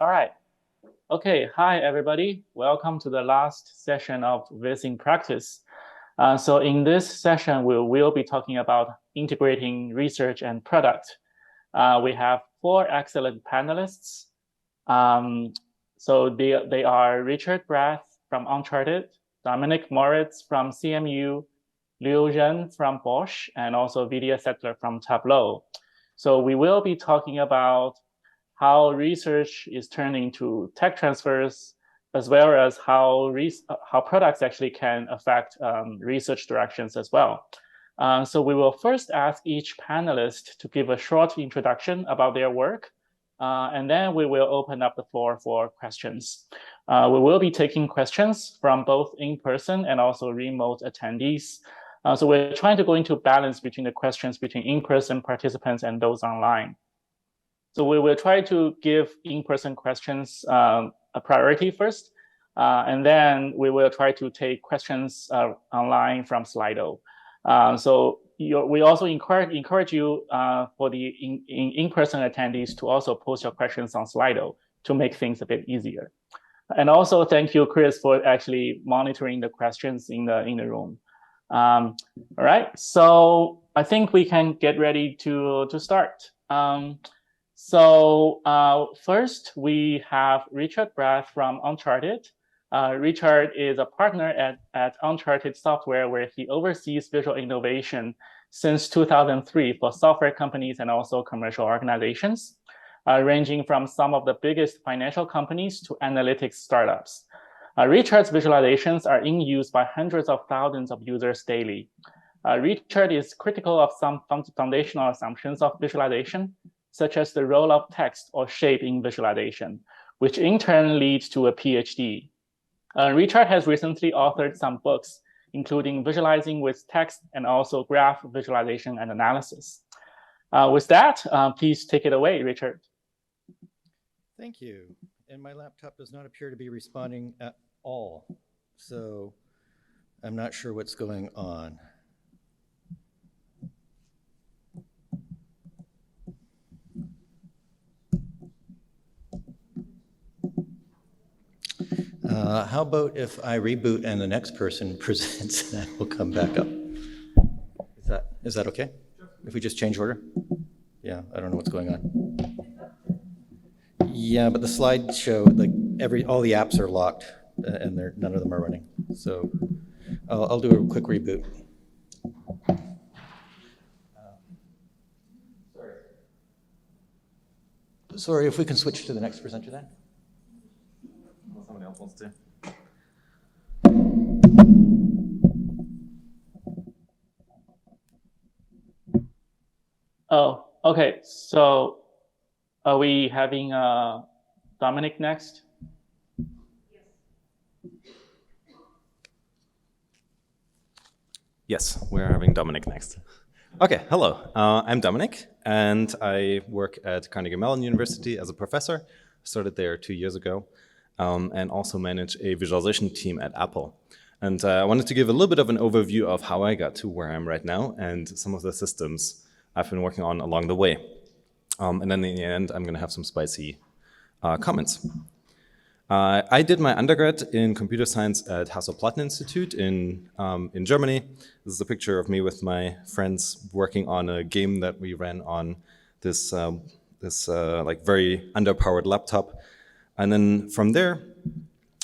All right. Okay. Hi, everybody. Welcome to the last session of VisInPractice. So in this session, we will be talking about integrating research and product. We have 4 excellent panelists. So they are Richard Brath from Uncharted, Dominic Moritz from CMU, Liu Zhen from Bosch, and also Vidya Settler from Tableau. So we will be talking about how research is turning into tech transfers, as well as how products actually can affect research directions as well. So we will first ask each panelist to give a short introduction about their work, and then we will open up the floor for questions. We will be taking questions from both in-person and also remote attendees. So we're trying to go into balance between the questions between in-person participants and those online. So we will try to give in-person questions a priority first, and then we will try to take questions online from Slido. So we also encourage you for the in-person attendees to also post your questions on Slido to make things a bit easier. And also thank you, Chris, for actually monitoring the questions in the room. All right, so I think we can get ready to start. So first, we have Richard Brath from Uncharted. Richard is a partner at Uncharted Software, where he oversees visual innovation since 2003 for software companies and also commercial organizations, ranging from some of the biggest financial companies to analytics startups. Richard's visualizations are in use by hundreds of thousands of users daily. Richard is critical of some foundational assumptions of visualization, such as the role of text or shape in visualization, which in turn leads to a PhD. Richard has recently authored some books, including Visualizing with Text and also Graph Visualization and Analysis. With that, please take it away, Richard. Thank you. And my laptop does not appear to be responding at all, so I'm not sure what's going on. How about if I reboot and the next person presents and we'll come back up? Is that okay? Sure. If we just change order? Yeah, I don't know what's going on. Yeah, but the slideshow, like all the apps are locked and none of them are running. So I'll do a quick reboot. Sorry, if we can switch to the next presenter then. Somebody else wants to. Oh, okay. So are we having Dominic next? Yes, we're having Dominic next. Okay, hello. I'm Dominic, and I work at Carnegie Mellon University as a professor. Started there 2 years ago. And also manage a visualization team at Apple. And I wanted to give a little bit of an overview of how I got to where I am right now and some of the systems I've been working on along the way. And then in the end, I'm going to have some spicy comments. I did my undergrad in computer science at Hasso-Plattner Institute in Germany. This is a picture of me with my friends working on a game that we ran on this like very underpowered laptop. And then from there,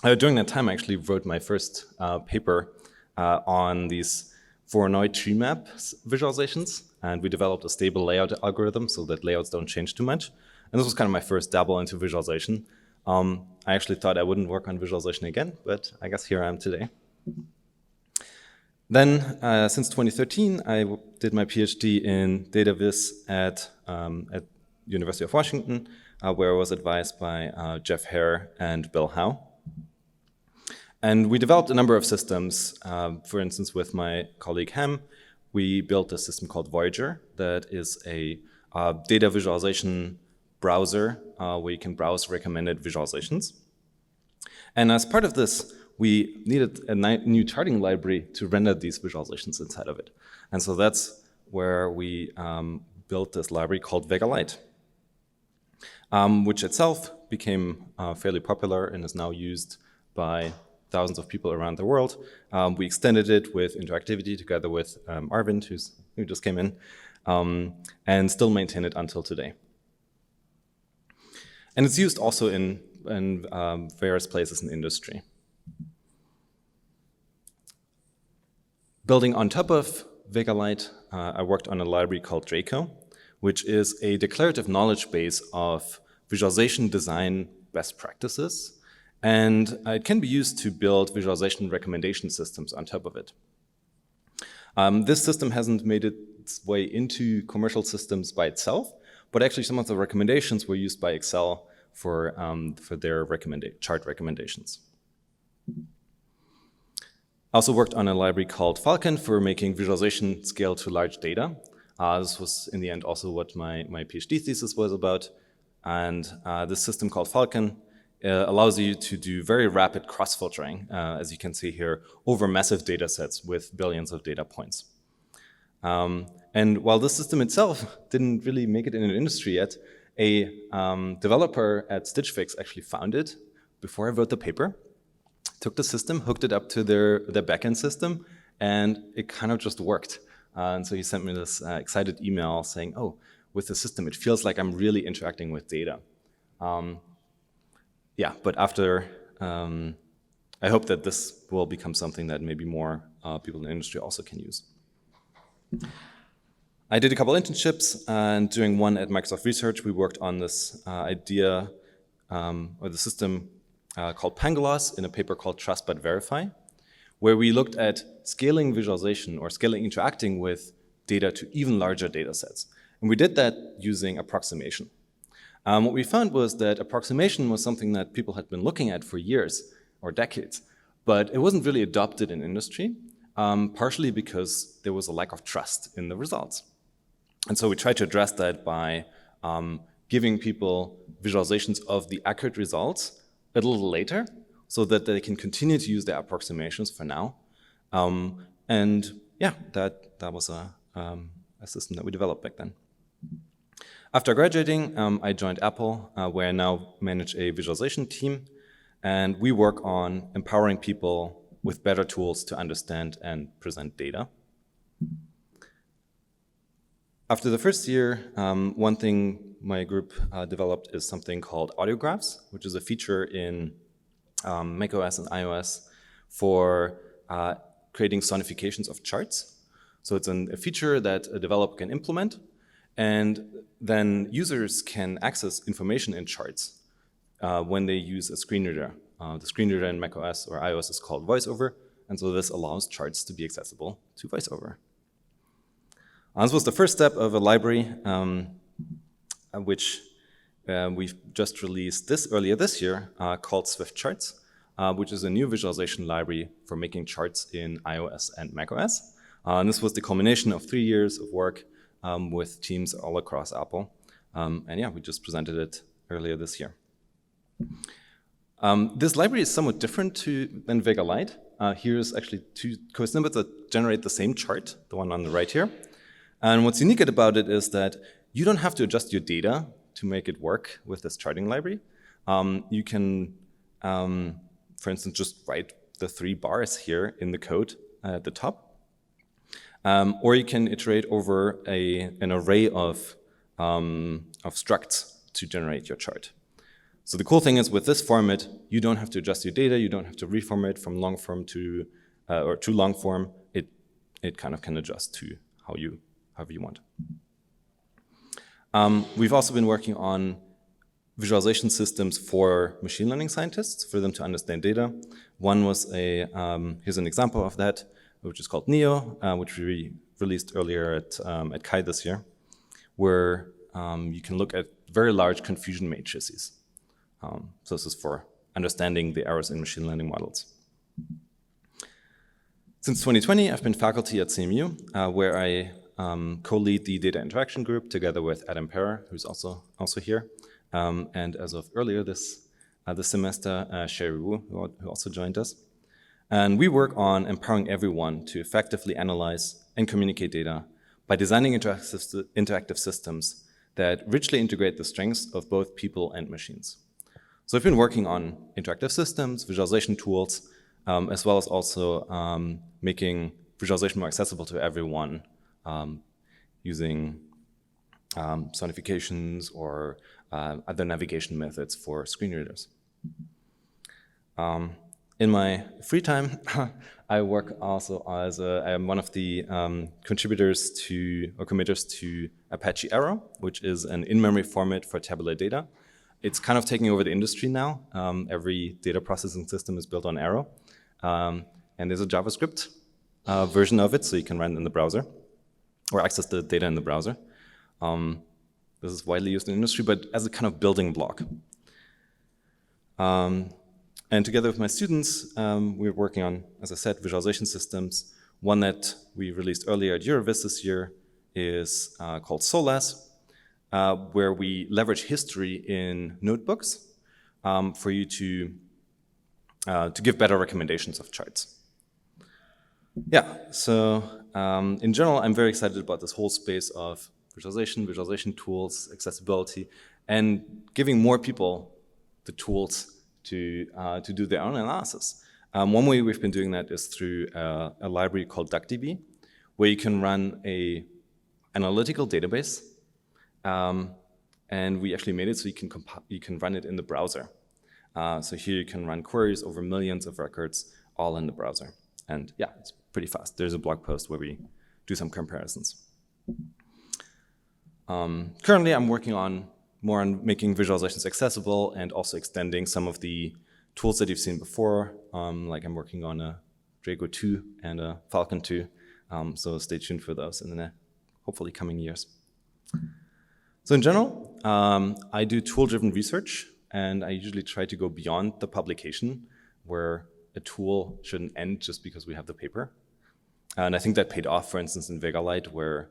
during that time, I actually wrote my first paper on these Voronoi tree map visualizations. And we developed a stable layout algorithm so that layouts don't change too much. And this was kind of my first dabble into visualization. I actually thought I wouldn't work on visualization again, but I guess here I am today. Then, since 2013, I did my PhD in data viz at University of Washington, where I was advised by Jeff Hare and Bill Howe. And we developed a number of systems. For instance, with my colleague Hem, we built a system called Voyager that is a data visualization browser where you can browse recommended visualizations. And as part of this, we needed a new charting library to render these visualizations inside of it. And so that's where we built this library called Vega Lite. which itself became fairly popular and is now used by thousands of people around the world. We extended it with interactivity together with Arvind, who just came in, and still maintain it until today. And it's used also in various places in industry. Building on top of VegaLite, I worked on a library called Draco, which is a declarative knowledge base of visualization design best practices. And it can be used to build visualization recommendation systems on top of it. This system hasn't made its way into commercial systems by itself, but actually some of the recommendations were used by Excel for their chart recommendations. I also worked on a library called Falcon for making visualization scale to large data. This was in the end also what my PhD thesis was about. And this system called Falcon allows you to do very rapid cross-filtering, as you can see here, over massive data sets with billions of data points. And while this system itself didn't really make it in an industry yet, a developer at Stitch Fix actually found it before I wrote the paper, took the system, hooked it up to their backend system, and it kind of just worked. And so he sent me this excited email saying, oh, with the system, it feels like I'm really interacting with data. Yeah, but after, I hope that this will become something that maybe more people in the industry also can use. I did a couple internships, and doing one at Microsoft Research, we worked on this idea or the system called Pangloss in a paper called Trust But Verify, where we looked at scaling visualization or scaling interacting with data to even larger data sets. And we did that using approximation. What we found was that approximation was something that people had been looking at for years or decades, but it wasn't really adopted in industry, partially because there was a lack of trust in the results. And so we tried to address that by giving people visualizations of the accurate results a little later so that they can continue to use their approximations for now. And yeah, that was a system that we developed back then. After graduating, I joined Apple, where I now manage a visualization team. And we work on empowering people with better tools to understand and present data. After the first year, one thing my group developed is something called Audiographs, which is a feature in macOS and iOS for creating sonifications of charts. So it's a feature that a developer can implement, and then users can access information in charts when they use a screen reader. The screen reader in macOS or iOS is called VoiceOver, and so this allows charts to be accessible to VoiceOver. This was the first step of a library which we've just released earlier this year called Swift Charts, which is a new visualization library for making charts in iOS and macOS. And this was the culmination of 3 years of work with teams all across Apple. And yeah, we just presented it earlier this year. This library is somewhat different than VegaLite. Here's actually 2 code snippets that generate the same chart, the one on the right here. And what's unique about it is that you don't have to adjust your data to make it work with this charting library. You can, for instance, just write the 3 bars here in the code at the top. Or you can iterate over an array of structs to generate your chart. So the cool thing is with this format, you don't have to adjust your data, you don't have to reformat from long form to long form. It kind of can adjust to however you want. We've also been working on visualization systems for machine learning scientists, for them to understand data. One was here's an example of that, which is called NEO, which we released earlier at Kai this year, where you can look at very large confusion matrices. So this is for understanding the errors in machine learning models. Since 2020, I've been faculty at CMU, where I co-lead the data interaction group together with Adam Perrer, who's also here. And as of earlier this semester, Sherry Wu, who also joined us. And we work on empowering everyone to effectively analyze and communicate data by designing interactive systems that richly integrate the strengths of both people and machines. So I've been working on interactive systems, visualization tools, as well as also making visualization more accessible to everyone using sonifications or other navigation methods for screen readers. In my free time, I work also as I'm one of the contributors to, or committers to Apache Arrow, which is an in-memory format for tabular data. It's kind of taking over the industry now. Every data processing system is built on Arrow. And there's a JavaScript version of it, so you can run it in the browser, or access the data in the browser. This is widely used in the industry, but as a kind of building block. And together with my students, we're working on, as I said, visualization systems. One that we released earlier at Eurovis this year is called SOLAS, where we leverage history in notebooks for you to give better recommendations of charts. Yeah, so in general, I'm very excited about this whole space of visualization tools, accessibility, and giving more people the tools to do their own analysis. One way we've been doing that is through a library called DuckDB, where you can run an analytical database, and we actually made it so you can run it in the browser. So here you can run queries over millions of records, all in the browser. And yeah, it's pretty fast. There's a blog post where we do some comparisons. Currently, I'm working more on making visualizations accessible and also extending some of the tools that you've seen before. Like I'm working on a Drago 2 and a Falcon 2. So stay tuned for those in the hopefully coming years. So in general, I do tool-driven research, and I usually try to go beyond the publication, where a tool shouldn't end just because we have the paper. And I think that paid off, for instance, in VegaLite, where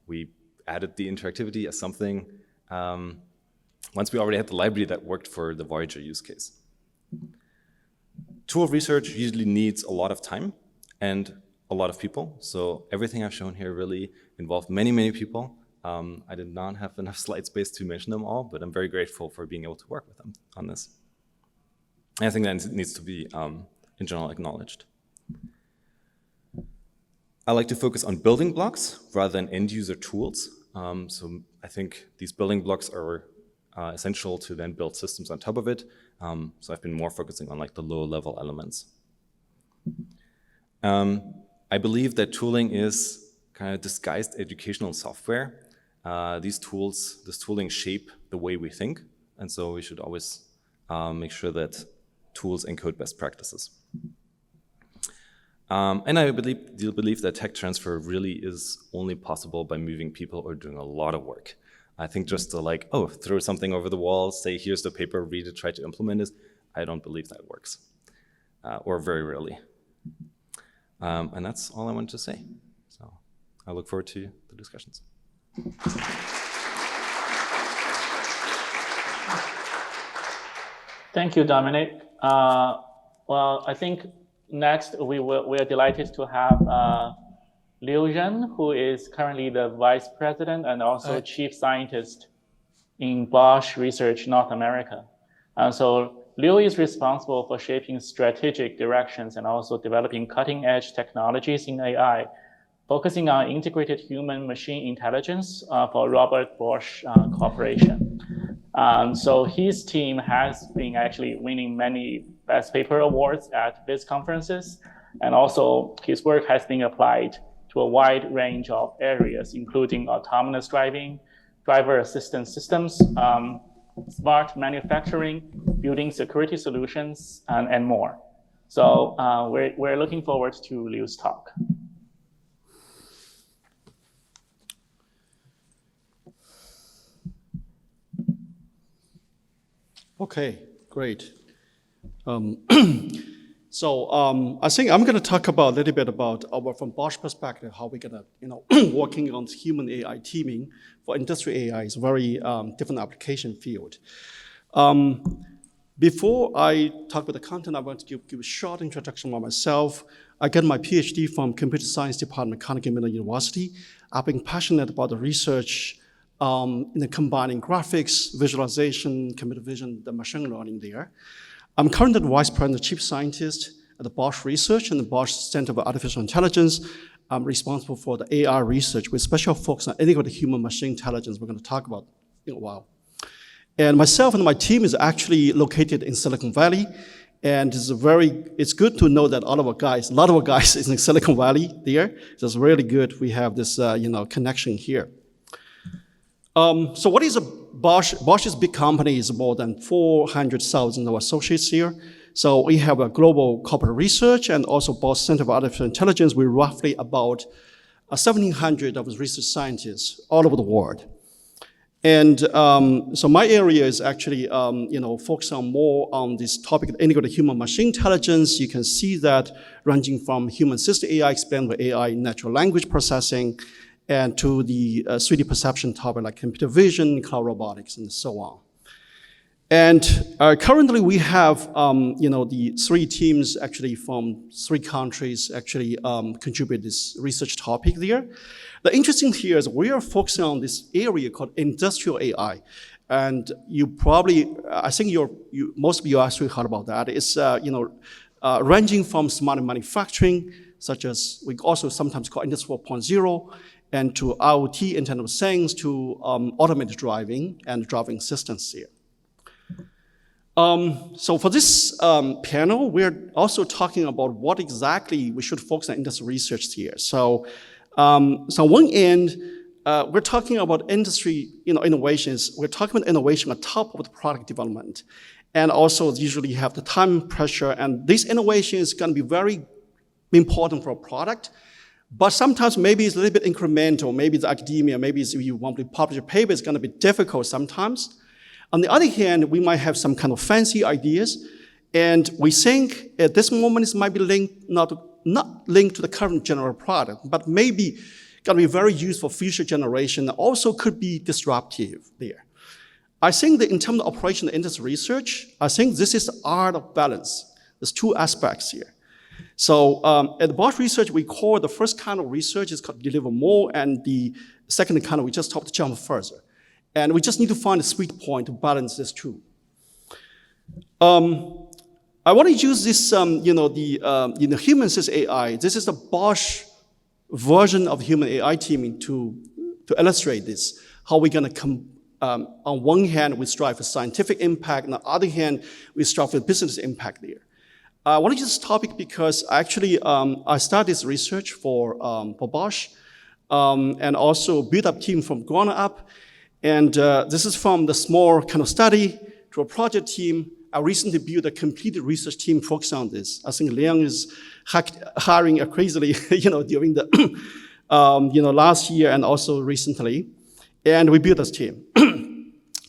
we added the interactivity as something once we already had the library that worked for the Voyager use case. Tool research usually needs a lot of time and a lot of people. So everything I've shown here really involved many, many people. I did not have enough slide space to mention them all, but I'm very grateful for being able to work with them on this. And I think that needs to be, in general, acknowledged. I like to focus on building blocks rather than end-user tools. So I think these building blocks are essential to then build systems on top of it. So I've been more focusing on like the lower-level elements. I believe that tooling is kind of disguised educational software. This tooling shape the way we think, and so we should always make sure that tools encode best practices. And I believe that tech transfer really is only possible by moving people or doing a lot of work. I think just to like, oh, throw something over the wall, say, here's the paper, read it, try to implement it, I don't believe that works, or very rarely. And that's all I wanted to say. So I look forward to the discussions. Thank you, Dominic. Well, I think next we are delighted to have Liu Zhen, who is currently the Vice President and also Chief Scientist in Bosch Research North America. So Liu is responsible for shaping strategic directions and also developing cutting-edge technologies in AI, focusing on integrated human-machine intelligence for Robert Bosch Corporation. So his team has been actually winning many best paper awards at VIS conferences, and also his work has been applied to a wide range of areas, including autonomous driving, driver assistance systems, smart manufacturing, building security solutions, and more. So we're looking forward to Liu's talk. Okay, great. So I think I'm going to talk about a little bit about from Bosch perspective, how we're going to, working on human AI teaming for industrial AI is a very different application field. Before I talk about the content, I want to give a short introduction about myself. I got my PhD from Computer Science Department, Carnegie Mellon University. I've been passionate about the research combining graphics, visualization, computer vision, the machine learning there. I'm currently the Vice President, Chief Scientist at the Bosch Research and the Bosch Center for Artificial Intelligence. I'm responsible for the AI research with special focus on integrated human-machine intelligence we're going to talk about in a while. And myself and my team is actually located in Silicon Valley. And it's good to know that a lot of our guys is in Silicon Valley there. So it's really good we have this, connection here. So what is a Bosch? Bosch is a big company. It's more than 400,000 of associates here. So we have a global corporate research and also Bosch Center for Artificial Intelligence. We're roughly about 1,700 of research scientists all over the world. And so my area is actually, focused on more on this topic of integrated human-machine intelligence. You can see that ranging from human-assisted AI, explained by AI, natural language processing, and to the 3D perception topic like computer vision, cloud robotics, and so on. And currently we have, the 3 teams actually from 3 countries actually contribute this research topic there. The interesting here is we are focusing on this area called industrial AI. And you probably, I think most of you actually heard about that. It's, ranging from smart manufacturing, such as we also sometimes call Industry 4.0, and to IoT, Internet of Things, to automated driving and driving assistance here. So for this panel, we're also talking about what exactly we should focus on industry research here. So on one end, we're talking about industry innovations. We're talking about innovation on top of the product development. And also usually have the time pressure. And this innovation is going to be very important for a product. But sometimes maybe it's a little bit incremental. Maybe it's academia. Maybe if you want to publish a paper, it's going to be difficult sometimes. On the other hand, we might have some kind of fancy ideas. And we think at this moment it might be linked, not linked to the current general product, but maybe going to be very useful for future generation. Also could be disruptive there. I think that in terms of operational industry research, I think this is the art of balance. There's 2 aspects here. So at the Bosch Research, we call the first kind of research is called deliver more, and the second kind of we just talked to jump further. And we just need to find a sweet point to balance these 2. I want to use this, human-assisted AI. This is the Bosch version of human AI teaming to illustrate this. How we're going to on one hand, we strive for scientific impact. On the other hand, we strive for business impact there. I want to use this topic because actually I started this research for Bosch and also built up team from ground up. And this is from the small kind of study to a project team. I recently built a completed research team focused on this. I think Liang is hiring crazily, during the, last year and also recently. And we built this team.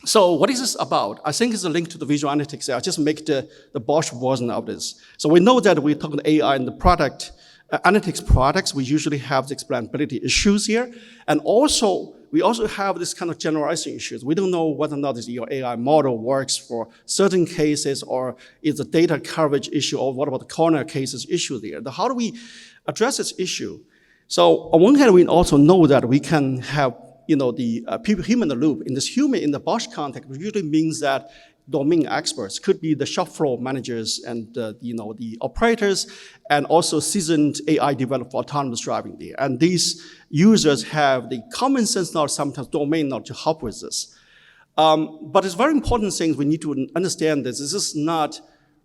So what is this about? I think it's a link to the visual analytics. I just make the Bosch version of this. So we know that we're talking AI in the product, analytics products, we usually have the explainability issues here. And also, we also have this kind of generalizing issues. We don't know whether or not your AI model works for certain cases or is the data coverage issue or what about the corner cases issue there. How do we address this issue? So on one hand, we also know that we can have the people human in the loop. In this human, in the Bosch context, it usually means that domain experts could be the shop floor managers and the operators, and also seasoned AI developers for autonomous driving there. And these users have the common sense knowledge, sometimes domain knowledge to help with this. But it's very important things we need to understand this. This is not,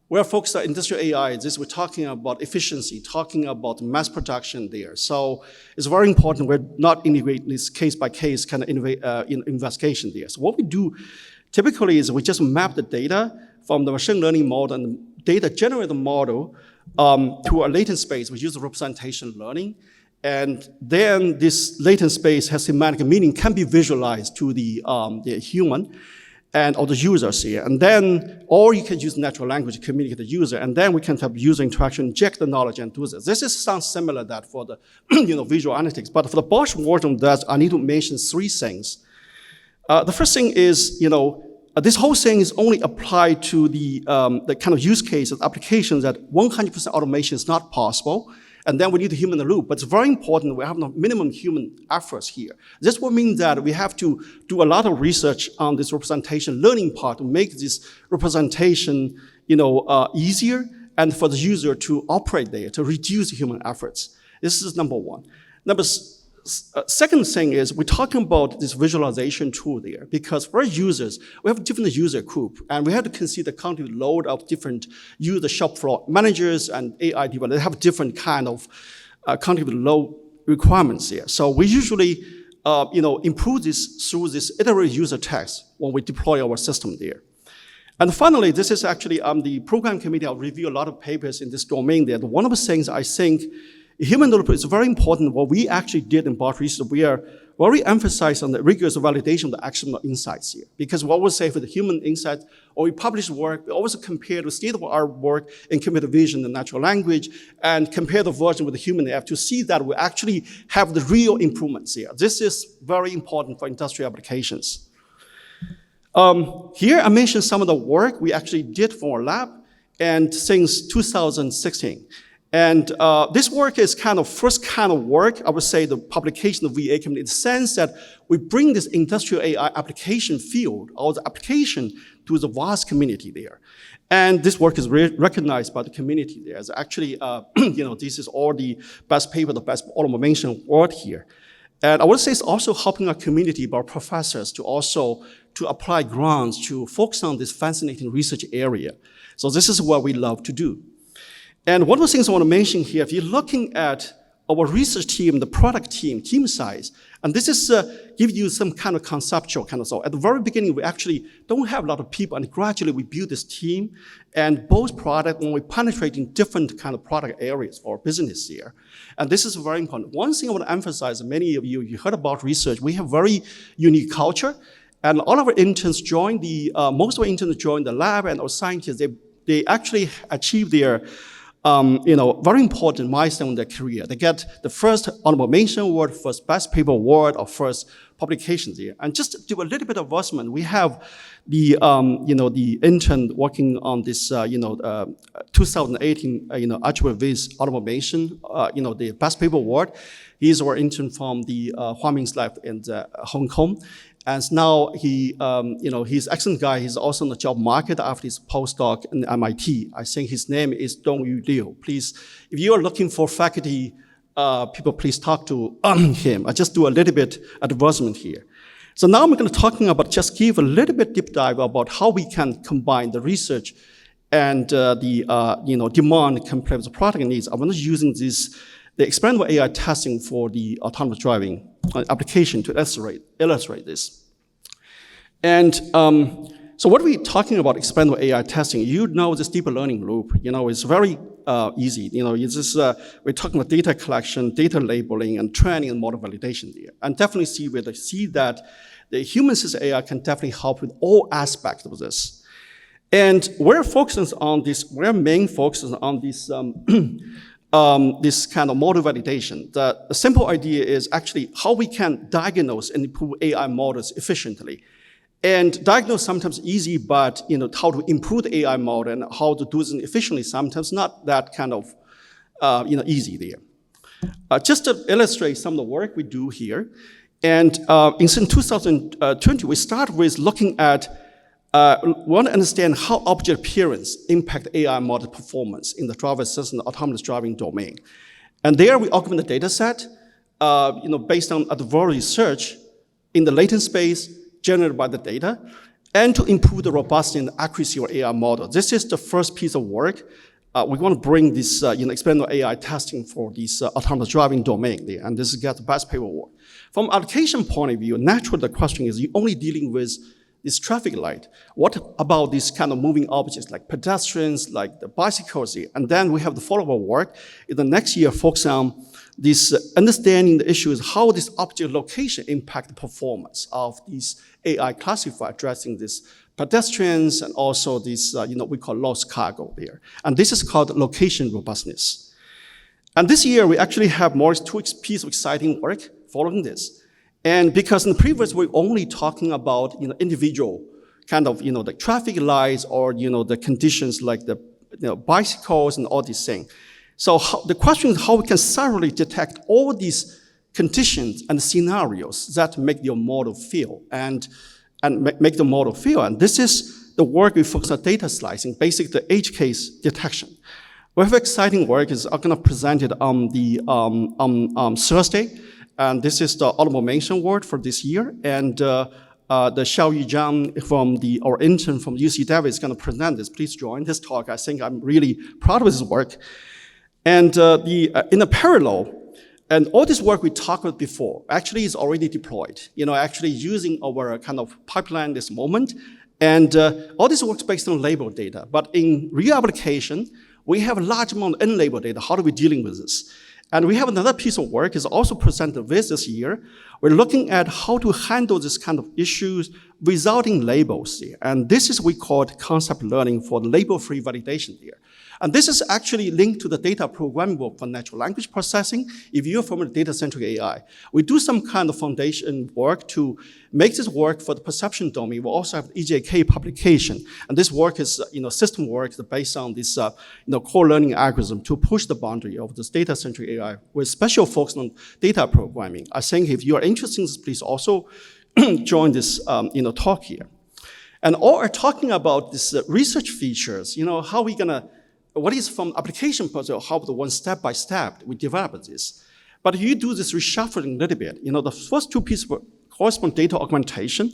we're focused on industrial AI. We're talking about efficiency, talking about mass production there. So it's very important we're not integrating this case by case kind of investigation there. So what we do typically is we just map the data from the machine learning model and the data generated model to a latent space. We use representation learning. And then this latent space has semantic meaning, can be visualized to the human and or the users here. And then, or you can use natural language to communicate with the user. And then we can have user interaction, inject the knowledge and do this. This sounds similar that for the visual analytics. But for the Bosch version of that, I need to mention 3 things. The first thing is, this whole thing is only applied to the kind of use cases, applications that 100% automation is not possible. And then we need a human in the loop. But it's very important we have no minimum human efforts here. This will mean that we have to do a lot of research on this representation learning part to make this representation, easier and for the user to operate there, to reduce human efforts. This is number one. Second thing is we're talking about this visualization tool there because for users, we have different user group and we have to consider the cognitive load of different user shop floor managers and AI developers. They have different kind of cognitive load requirements here. So we usually, improve this through this iterative user tests when we deploy our system there. And finally, this is actually the program committee. I'll review a lot of papers in this domain there. One of the things I think human loop is very important. What we actually did in BART research, we are very emphasized on the rigorous validation of the actionable insights here. Because what we say for the human insights, or we publish work, we also compare the state-of-the-art work in computer vision and natural language, and compare the version with the human app to see that we actually have the real improvements here. This is very important for industrial applications. Here I mentioned some of the work we actually did for our lab, and since 2016. And this work is kind of first kind of work, I would say, the publication of VA community, in the sense that we bring this industrial AI application field, or the application, to the vast community there. And this work is recognized by the community there. As actually, this is all the best paper, the best automation award here. And I would say it's also helping our community, our professors, to apply grants to focus on this fascinating research area. So this is what we love to do. And one of the things I want to mention here, if you're looking at our research team, the product team size, and this is give you some kind of conceptual kind of so. At the very beginning, we actually don't have a lot of people, and gradually we build this team, and both product, when we penetrate in different kind of product areas for business here. And this is very important. One thing I want to emphasize, many of you heard about research, we have very unique culture, and all of our interns joined most of our interns joined the lab, and our scientists, they actually achieve their very important milestone in their career. They get the first honorable mention award, first best paper award, or first publications here. And just to do a little bit of advancement, we have the intern working on this, 2018, Archibald Viz honorable mention, the best paper award. He's our intern from the Huamin's lab in Hong Kong. And now he's an excellent guy. He's also in the job market after his postdoc in MIT. I think his name is Dongyu Liu. Please, if you are looking for faculty people, please talk to him. I just do a little bit advertisement here. So now I'm going to just give a little bit deep dive about how we can combine the research and the demand compared with the product needs. I'm going to using the experimental AI testing for the autonomous driving application to illustrate this. And so what are we talking about experimental AI testing? This deep learning loop, it's very easy. It's just, we're talking about data collection, data labeling, and training and model validation there. And definitely see that the human-assisted AI can definitely help with all aspects of this. And we're focusing on this, we're main focusing on this this kind of model validation. The simple idea is actually how we can diagnose and improve AI models efficiently. And diagnose sometimes easy, but how to improve the AI model and how to do it efficiently sometimes not that kind of easy there. Just to illustrate some of the work we do here, and in 2020 we start with looking at want to understand how object appearance impact AI model performance in the driver assistance autonomous driving domain. And there we augment the data set, based on advanced research in the latent space generated by the data, and to improve the robustness and accuracy of AI model. This is the first piece of work. We want to bring this experimental AI testing for this autonomous driving domain there, and this gets the best paper award. From application point of view, naturally the question is you're only dealing with this traffic light. What about these kind of moving objects like pedestrians, like the bicycles here? And then we have the follow-up work in the next year focus on this understanding the issue is how this object location impact the performance of these AI classifier addressing these pedestrians and also this, we call lost cargo there. And this is called location robustness. And this year we actually have more two pieces of exciting work following this. And because in the previous, we're only talking about, individual kind of, the traffic lights or, the conditions like the, bicycles and all these things. So the question is how we can thoroughly detect all these conditions and scenarios that make your model fail and make the model fail. And this is the work we focus on data slicing, basically the edge case detection. We have exciting work. I'm going to present it on the Thursday. And this is the honorable mention award for this year. And the Xiaoyu Zhang from our intern from UC Davis is going to present this. Please join this talk. I think I'm really proud of this work. And in a parallel, and all this work we talked about before actually is already deployed, actually using our kind of pipeline this moment. And all this works based on label data. But in real application, we have a large amount of unlabeled data. How are we dealing with this? And we have another piece of work is also presented with this year. We're looking at how to handle this kind of issues without labels here. And this is we call concept learning for label-free validation here. And this is actually linked to the data programming work for natural language processing. If you're familiar with data-centric AI, we do some kind of foundation work to make this work for the perception domain. We also have EJK publication. And this work is, system work based on this, core learning algorithm to push the boundary of this data-centric AI with special focus on data programming. I think if you are interested in this, please also join this, talk here. And all are talking about this research features, how we gonna, what is from application perspective, how the one step by step we develop this. But if you do this reshuffling a little bit, the first two pieces correspond data augmentation,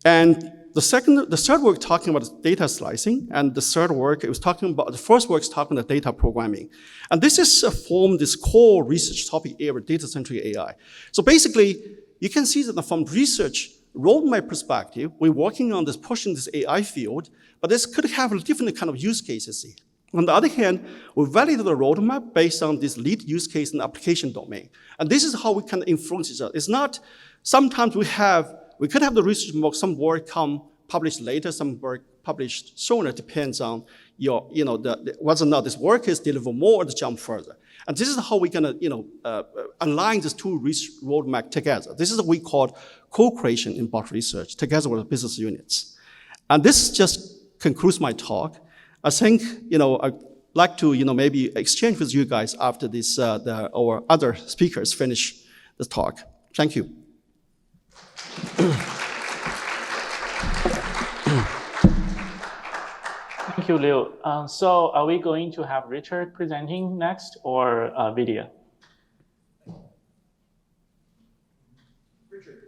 and the third work talking about data slicing, and the third work it was talking about, the first work is talking about data programming. And this is formed this core research topic area, data-centric AI. So basically, you can see that from research roadmap perspective, we're working on this, pushing this AI field, but this could have different kind of use cases here. On the other hand, we validate the roadmap based on this lead use case in the application domain. And this is how we can influence each other. It's not, sometimes we could have the research work, some work come published later, some work published sooner, depends on whether or not this work is deliver more or to jump further. And this is how we're gonna, align these two research roadmap together. This is what we call co-creation in bot research together with business units. And this just concludes my talk. I think, I'd like to, maybe exchange with you guys after this, our other speakers finish the talk. Thank you. Thank you, Liu. So are we going to have Richard presenting next or video? Richard.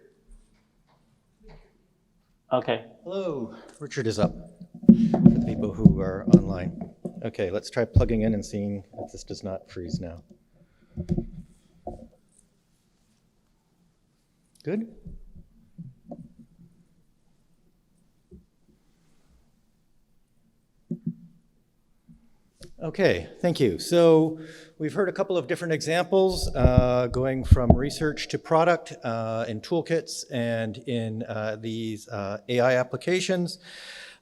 Okay. Hello, Richard is up for the people who are online. Okay, let's try plugging in and seeing if this does not freeze now. Good? Okay, thank you. So we've heard a couple of different examples going from research to product in toolkits and in these AI applications.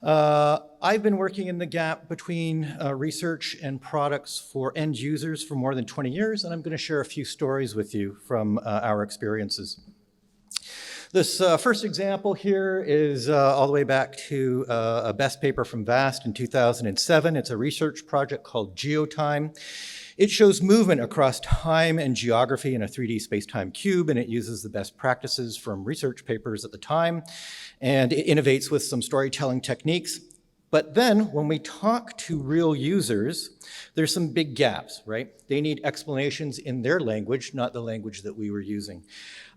I've been working in the gap between research and products for end users for more than 20 years, and I'm going to share a few stories with you from our experiences. This first example here is all the way back to a best paper from VAST in 2007. It's a research project called GeoTime. It shows movement across time and geography in a 3D space-time cube, and it uses the best practices from research papers at the time, and it innovates with some storytelling techniques. But then when we talk to real users, there's some big gaps, right? They need explanations in their language, not the language that we were using.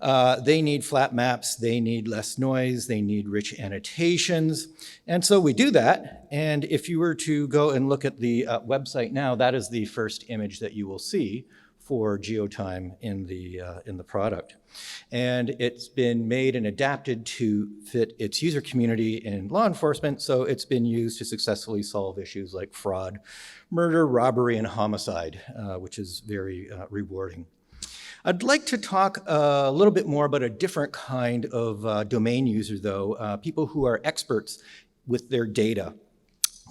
They need flat maps, they need less noise, they need rich annotations. And so we do that. And if you were to go and look at the website now, that is the first image that you will see for GeoTime in the product. And it's been made and adapted to fit its user community in law enforcement, so it's been used to successfully solve issues like fraud, murder, robbery, and homicide, which is very rewarding. I'd like to talk a little bit more about a different kind of domain user, though, people who are experts with their data.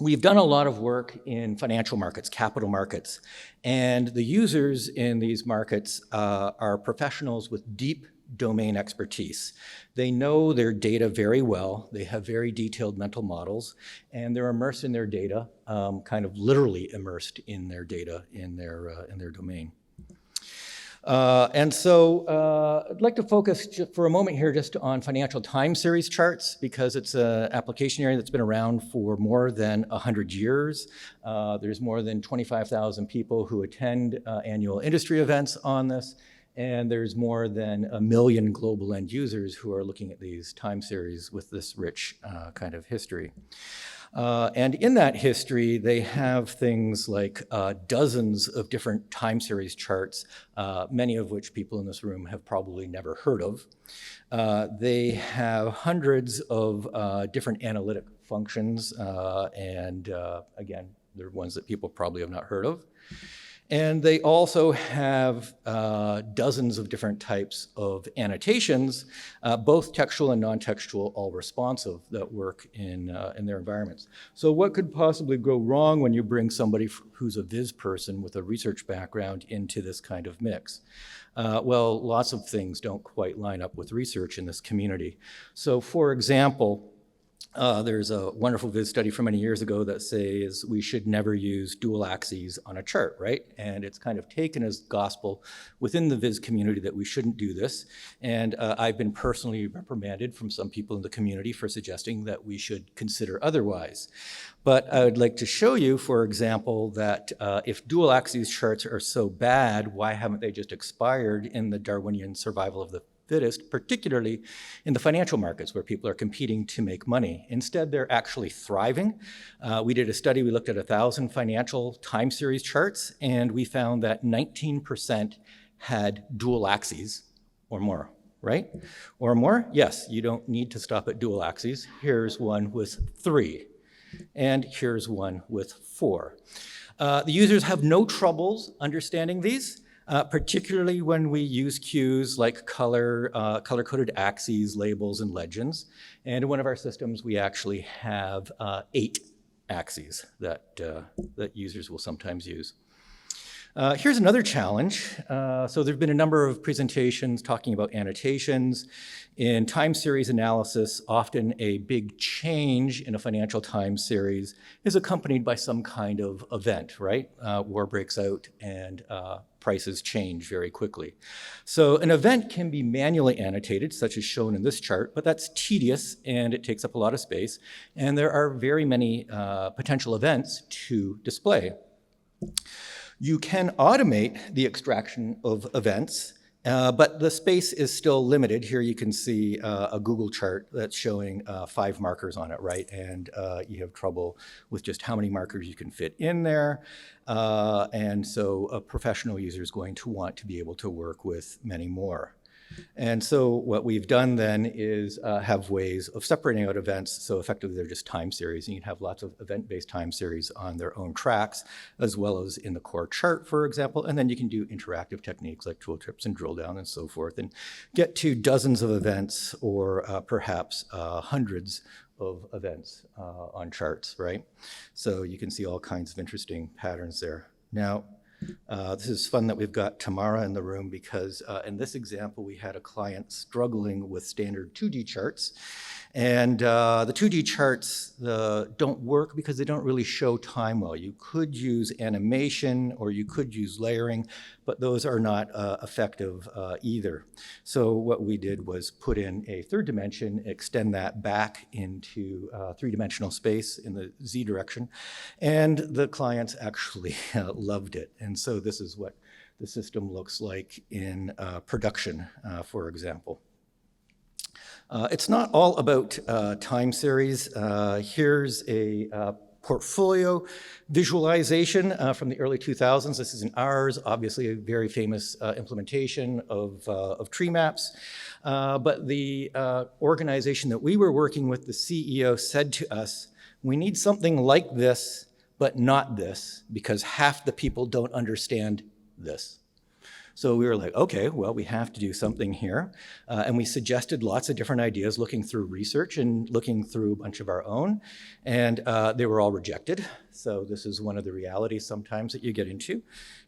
We've done a lot of work in financial markets, capital markets, and the users in these markets are professionals with deep domain expertise. They know their data very well, they have very detailed mental models, and they're immersed in their data, kind of literally immersed in their data in their domain. I'd like to focus for a moment here just on financial time series charts, because it's an application area that's been around for more than 100 years. There's more than 25,000 people who attend annual industry events on this, and there's more than 1 million global end users who are looking at these time series with this rich kind of history. And in that history, they have things like dozens of different time series charts, many of which people in this room have probably never heard of. They have hundreds of different analytic functions, and again, they're ones that people probably have not heard of. And they also have dozens of different types of annotations, both textual and non-textual, all responsive, that work in their environments. So what could possibly go wrong when you bring somebody who's a Viz person with a research background into this kind of mix? Well, lots of things don't quite line up with research in this community. So for example, there's a wonderful Viz study from many years ago that says we should never use dual axes on a chart, right? And it's kind of taken as gospel within the Viz community that we shouldn't do this. And I've been personally reprimanded from some people in the community for suggesting that we should consider otherwise. But I would like to show you, for example, that if dual axes charts are so bad, why haven't they just expired in the Darwinian survival of the fittest, particularly in the financial markets where people are competing to make money? Instead, they're actually thriving. We did a study, we looked at 1,000 financial time series charts, and we found that 19% had dual axes or more, right? Or more? Yes, you don't need to stop at dual axes. Here's one with 3, and here's one with 4. The users have no troubles understanding these. Particularly when we use cues like color-coded axes, labels, and legends. And in one of our systems, we actually have 8 axes that users will sometimes use. Here's another challenge. So there've been a number of presentations talking about annotations. In time series analysis, often a big change in a financial time series is accompanied by some kind of event, right? War breaks out and prices change very quickly. So an event can be manually annotated, such as shown in this chart, but that's tedious and it takes up a lot of space. And there are very many potential events to display. You can automate the extraction of events, but the space is still limited. Here you can see a Google chart that's showing 5 markers on it, right? And you have trouble with just how many markers you can fit in there. And so a professional user is going to want to be able to work with many more. And so what we've done then is have ways of separating out events. So effectively they're just time series, and you can have lots of event-based time series on their own tracks, as well as in the core chart, for example. And then you can do interactive techniques like tool trips and drill down and so forth, and get to dozens of events or perhaps hundreds of events on charts, right? So you can see all kinds of interesting patterns there. Now, this is fun that we've got Tamara in the room, because in this example, we had a client struggling with standard 2D charts. And the 2D charts don't work because they don't really show time well. You could use animation or you could use layering, but those are not effective either. So what we did was put in a 3rd dimension, extend that back into 3-dimensional space in the Z direction, and the clients actually loved it. And so this is what the system looks like in production, for example. It's not all about time series. Here's a portfolio visualization from the early 2000s. This is in ours, obviously a very famous implementation of tree maps. But the organization that we were working with, the CEO, said to us, we need something like this, but not this, because half the people don't understand this. So we were like, okay, well, we have to do something here. And we suggested lots of different ideas, looking through research and looking through a bunch of our own. And they were all rejected. So this is one of the realities sometimes that you get into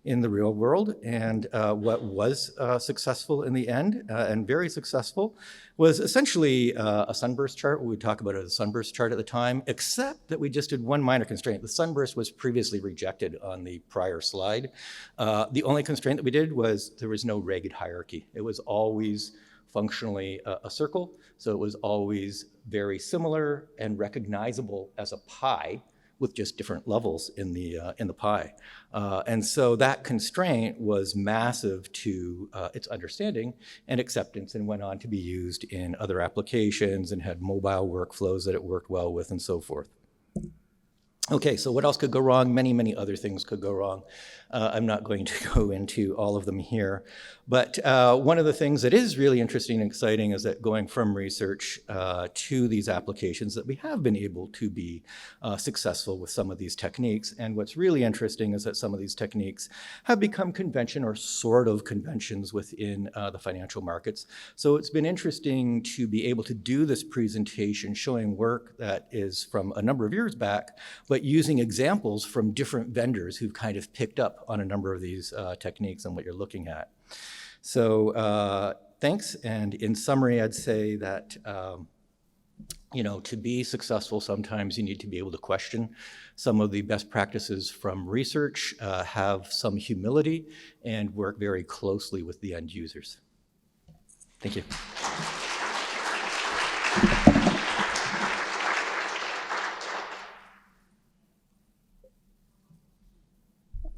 in the real world. And what was successful in the end, and very successful, was essentially a sunburst chart. We would talk about it as a sunburst chart at the time, except that we just did one minor constraint. The sunburst was previously rejected on the prior slide. The only constraint that we did was there was no ragged hierarchy. It was always functionally a circle, so it was always very similar and recognizable as a pie, with just different levels in the pie. And so that constraint was massive to its understanding and acceptance, and went on to be used in other applications and had mobile workflows that it worked well with and so forth. Okay, so what else could go wrong? Many, many other things could go wrong. I'm not going to go into all of them here. But one of the things that is really interesting and exciting is that going from research to these applications, that we have been able to be successful with some of these techniques. And what's really interesting is that some of these techniques have become convention or sort of conventions within the financial markets. So it's been interesting to be able to do this presentation showing work that is from a number of years back, but using examples from different vendors who've kind of picked up on a number of these techniques and what you're looking at. So thanks, and in summary, I'd say that you know, to be successful, sometimes you need to be able to question some of the best practices from research, have some humility, and work very closely with the end users. Thank you.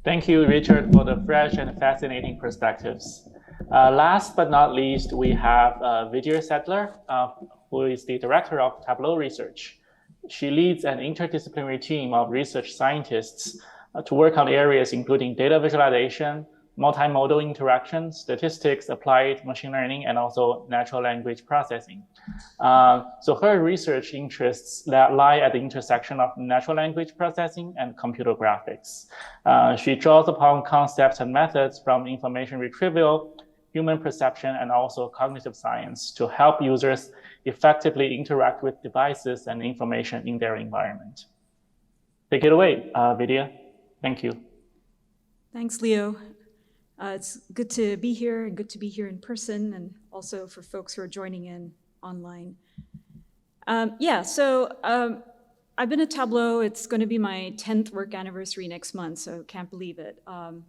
Thank you, Richard, for the fresh and fascinating perspectives. Last but not least, we have Vidya Settler, who is the director of Tableau Research. She leads an interdisciplinary team of research scientists to work on areas including data visualization, multimodal interaction, statistics, applied machine learning, and also natural language processing. So her research interests that lie at the intersection of natural language processing and computer graphics. She draws upon concepts and methods from information retrieval, human perception, and also cognitive science to help users effectively interact with devices and information in their environment. Take it away, Vidya. Thank you. Thanks, Leo. It's good to be here and good to be here in person, and also for folks who are joining in online. I've been at Tableau. It's going to be my 10th work anniversary next month, so can't believe it.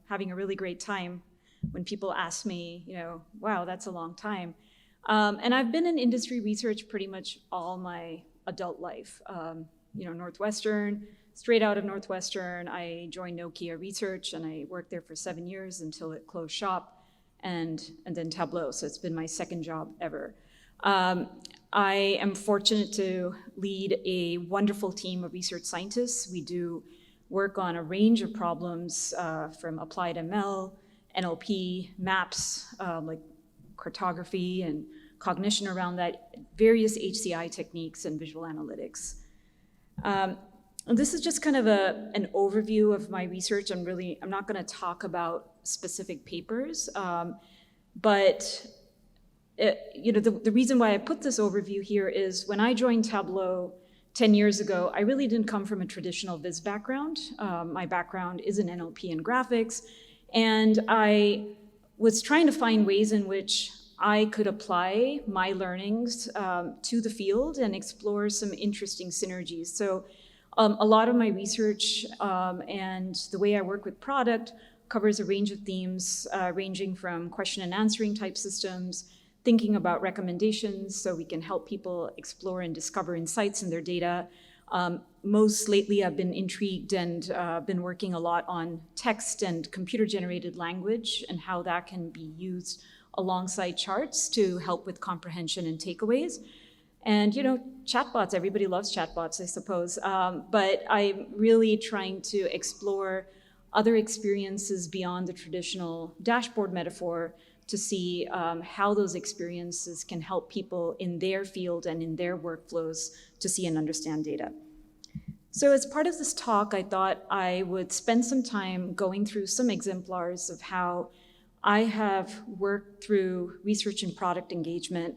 Having a really great time when people ask me, you know, wow, that's a long time. And I've been in industry research pretty much all my adult life. You know, Northwestern, straight out of Northwestern, I joined Nokia Research, and I worked there for 7 years until it closed shop, and then Tableau. So it's been my second job ever. I am fortunate to lead a wonderful team of research scientists. We do work on a range of problems from applied ML, NLP, maps, like cartography and cognition around that, various HCI techniques and visual analytics. And this is just kind of an overview of my research. I'm not going to talk about specific papers, but you know, the reason why I put this overview here is when I joined Tableau 10 years ago, I really didn't come from a traditional Viz background. My background is in NLP and graphics, and I was trying to find ways in which I could apply my learnings to the field and explore some interesting synergies. So a lot of my research and the way I work with product covers a range of themes, ranging from question and answering type systems, thinking about recommendations so we can help people explore and discover insights in their data. Most lately, I've been intrigued and been working a lot on text and computer-generated language and how that can be used alongside charts to help with comprehension and takeaways. And you know, chatbots, everybody loves chatbots, I suppose. But I'm really trying to explore other experiences beyond the traditional dashboard metaphor to see how those experiences can help people in their field and in their workflows to see and understand data. So as part of this talk, I thought I would spend some time going through some exemplars of how I have worked through research and product engagement.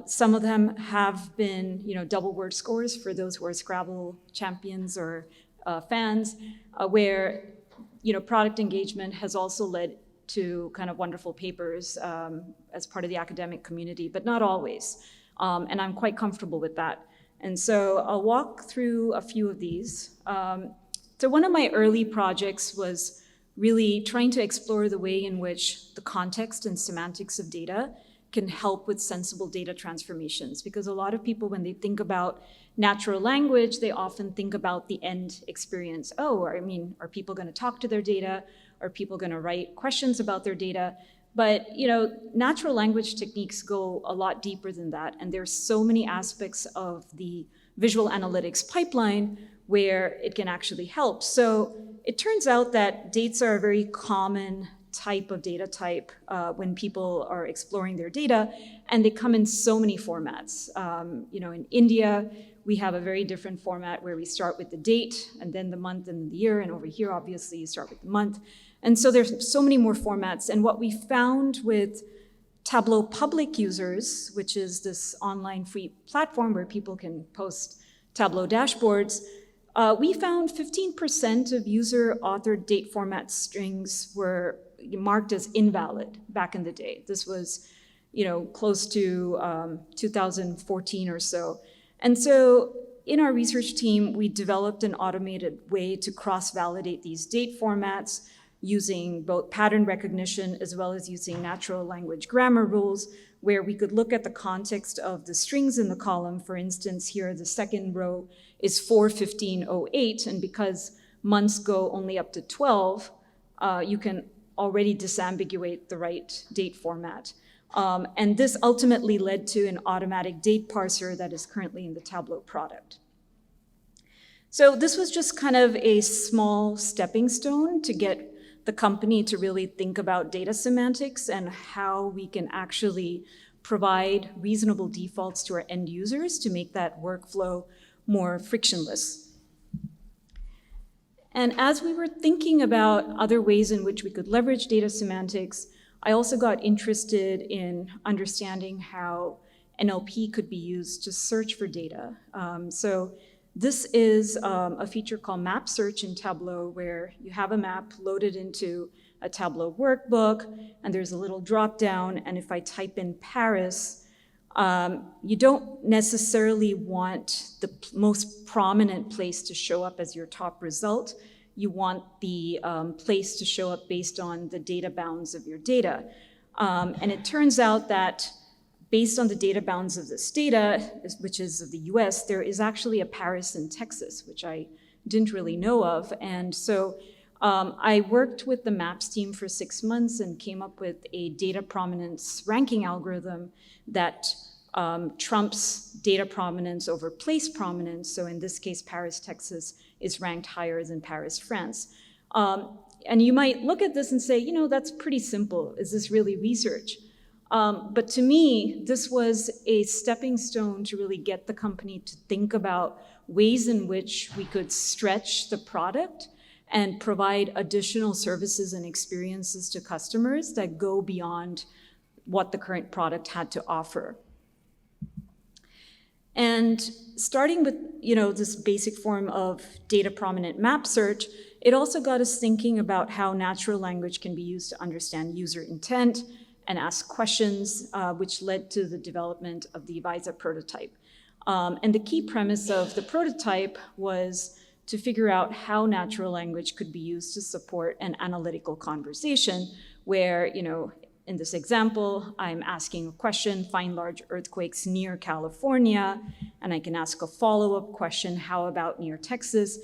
Some of them have been, double word scores for those who are Scrabble champions or fans, where, product engagement has also led to kind of wonderful papers as part of the academic community, but not always. And I'm quite comfortable with that. And so I'll walk through a few of these. So one of my early projects was really trying to explore the way in which the context and semantics of data can help with sensible data transformations. Because a lot of people, when they think about natural language, they often think about the end experience. Are people going to talk to their data? Are people going to write questions about their data? But natural language techniques go a lot deeper than that. And there's so many aspects of the visual analytics pipeline where it can actually help. So it turns out that dates are a very common type of data type when people are exploring their data, and they come in so many formats. In India, we have a very different format where we start with the date and then the month and the year, and over here, obviously, you start with the month. And so there's so many more formats. And what we found with Tableau public users, which is this online free platform where people can post Tableau dashboards, we found 15% of user-authored date format strings were marked as invalid back in the day. This was, close to 2014 or so. And so in our research team, we developed an automated way to cross-validate these date formats using both pattern recognition as well as using natural language grammar rules, where we could look at the context of the strings in the column. For instance, here the second row is 4/15/08, and because months go only up to 12, you can already disambiguate the right date format. And this ultimately led to an automatic date parser that is currently in the Tableau product. So this was just kind of a small stepping stone to get the company to really think about data semantics and how we can actually provide reasonable defaults to our end users to make that workflow more frictionless. And as we were thinking about other ways in which we could leverage data semantics, I also got interested in understanding how NLP could be used to search for data. So this is a feature called Map Search in Tableau, where you have a map loaded into a Tableau workbook, and there's a little drop down, and if I type in Paris, you don't necessarily want the most prominent place to show up as your top result. You want the place to show up based on the data bounds of your data. And it turns out that based on the data bounds of this data, which is of the US, there is actually a Paris in Texas, which I didn't really know of. And so I worked with the MAPS team for 6 months and came up with a data prominence ranking algorithm that trumps data prominence over place prominence. So in this case, Paris, Texas is ranked higher than Paris, France. And you might look at this and say, that's pretty simple. Is this really research? But to me, this was a stepping stone to really get the company to think about ways in which we could stretch the product and provide additional services and experiences to customers that go beyond what the current product had to offer. And starting with this basic form of data prominent map search, it also got us thinking about how natural language can be used to understand user intent and ask questions, which led to the development of the Visa prototype. And the key premise of the prototype was to figure out how natural language could be used to support an analytical conversation where, in this example, I'm asking a question, find large earthquakes near California, and I can ask a follow-up question, how about near Texas?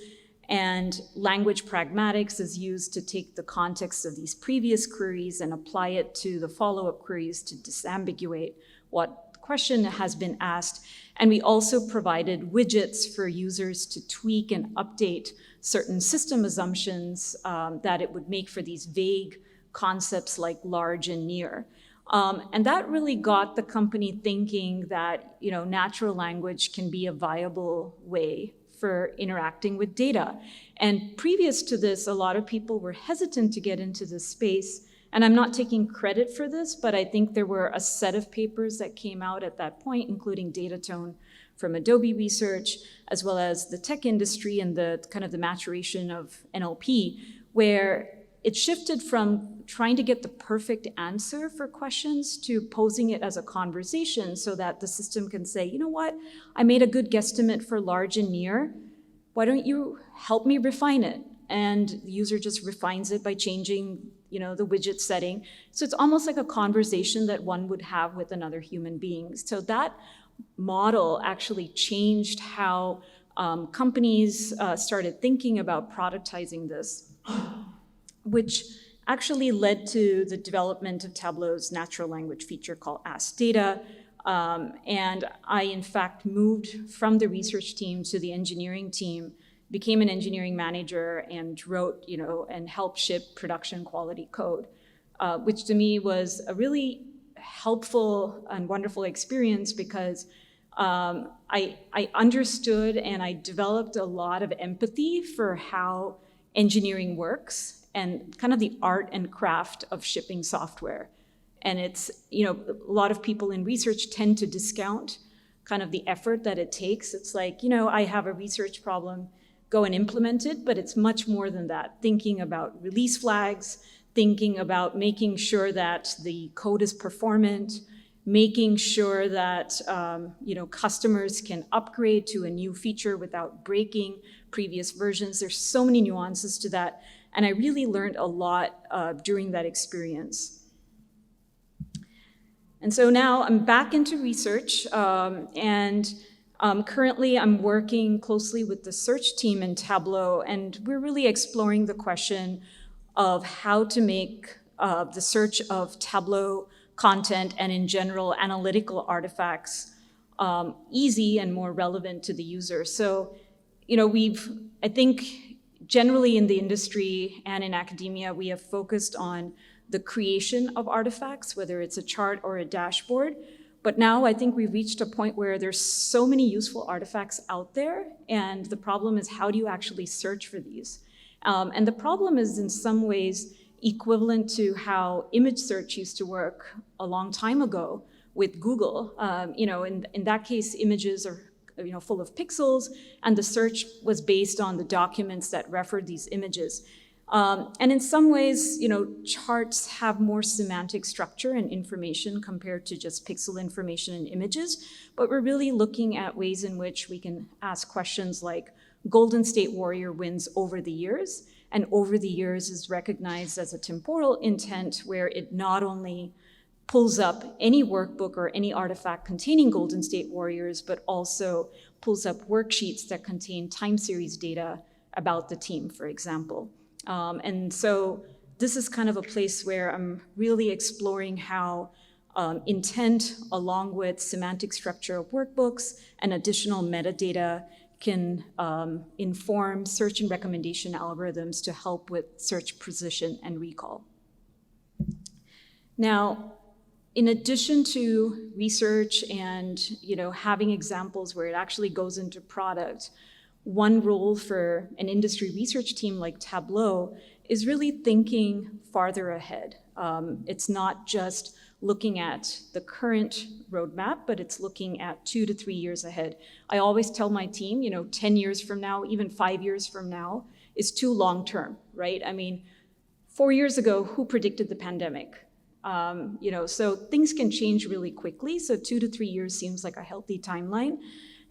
And language pragmatics is used to take the context of these previous queries and apply it to the follow-up queries to disambiguate what question has been asked. And we also provided widgets for users to tweak and update certain system assumptions that it would make for these vague concepts like large and near. And that really got the company thinking that natural language can be a viable way for interacting with data. And previous to this, a lot of people were hesitant to get into this space And I'm not taking credit for this, but I think there were a set of papers that came out at that point, including Datatone from Adobe Research, as well as the tech industry and the kind of the maturation of NLP, where it shifted from trying to get the perfect answer for questions to posing it as a conversation so that the system can say, you know what, I made a good guesstimate for large and near. Why don't you help me refine it? And the user just refines it by changing, the widget setting. So it's almost like a conversation that one would have with another human being. So that model actually changed how companies started thinking about productizing this, which actually led to the development of Tableau's natural language feature called Ask Data. And I, in fact, moved from the research team to the engineering team, became an engineering manager, and wrote, and helped ship production quality code, which to me was a really helpful and wonderful experience because I understood and I developed a lot of empathy for how engineering works and kind of the art and craft of shipping software. And it's, a lot of people in research tend to discount kind of the effort that it takes. It's like, I have a research problem, go and implement it, but it's much more than that. Thinking about release flags, thinking about making sure that the code is performant, making sure that customers can upgrade to a new feature without breaking previous versions. There's so many nuances to that, and I really learned a lot during that experience. And so now I'm back into research, and currently I'm working closely with the search team in Tableau, and we're really exploring the question of how to make the search of Tableau content and in general analytical artifacts easy and more relevant to the user. So, I think generally in the industry and in academia, we have focused on the creation of artifacts, whether it's a chart or a dashboard. But now I think we've reached a point where there's so many useful artifacts out there, and the problem is how do you actually search for these? And the problem is in some ways equivalent to how image search used to work a long time ago with Google. In that case, images are full of pixels, and the search was based on the documents that referred these images. And in some ways, charts have more semantic structure and information compared to just pixel information and images, but we're really looking at ways in which we can ask questions like Golden State Warrior wins over the years, and over the years is recognized as a temporal intent where it not only pulls up any workbook or any artifact containing Golden State Warriors, but also pulls up worksheets that contain time series data about the team, for example. And so this is kind of a place where I'm really exploring how intent along with semantic structure of workbooks and additional metadata can inform search and recommendation algorithms to help with search precision and recall. Now, in addition to research and having examples where it actually goes into product, one role for an industry research team like Tableau is really thinking farther ahead. It's not just looking at the current roadmap, but it's looking at 2 to 3 years ahead. I always tell my team, 10 years from now, even 5 years from now is too long term, right? I mean, 4 years ago, who predicted the pandemic? So things can change really quickly. So 2 to 3 years seems like a healthy timeline.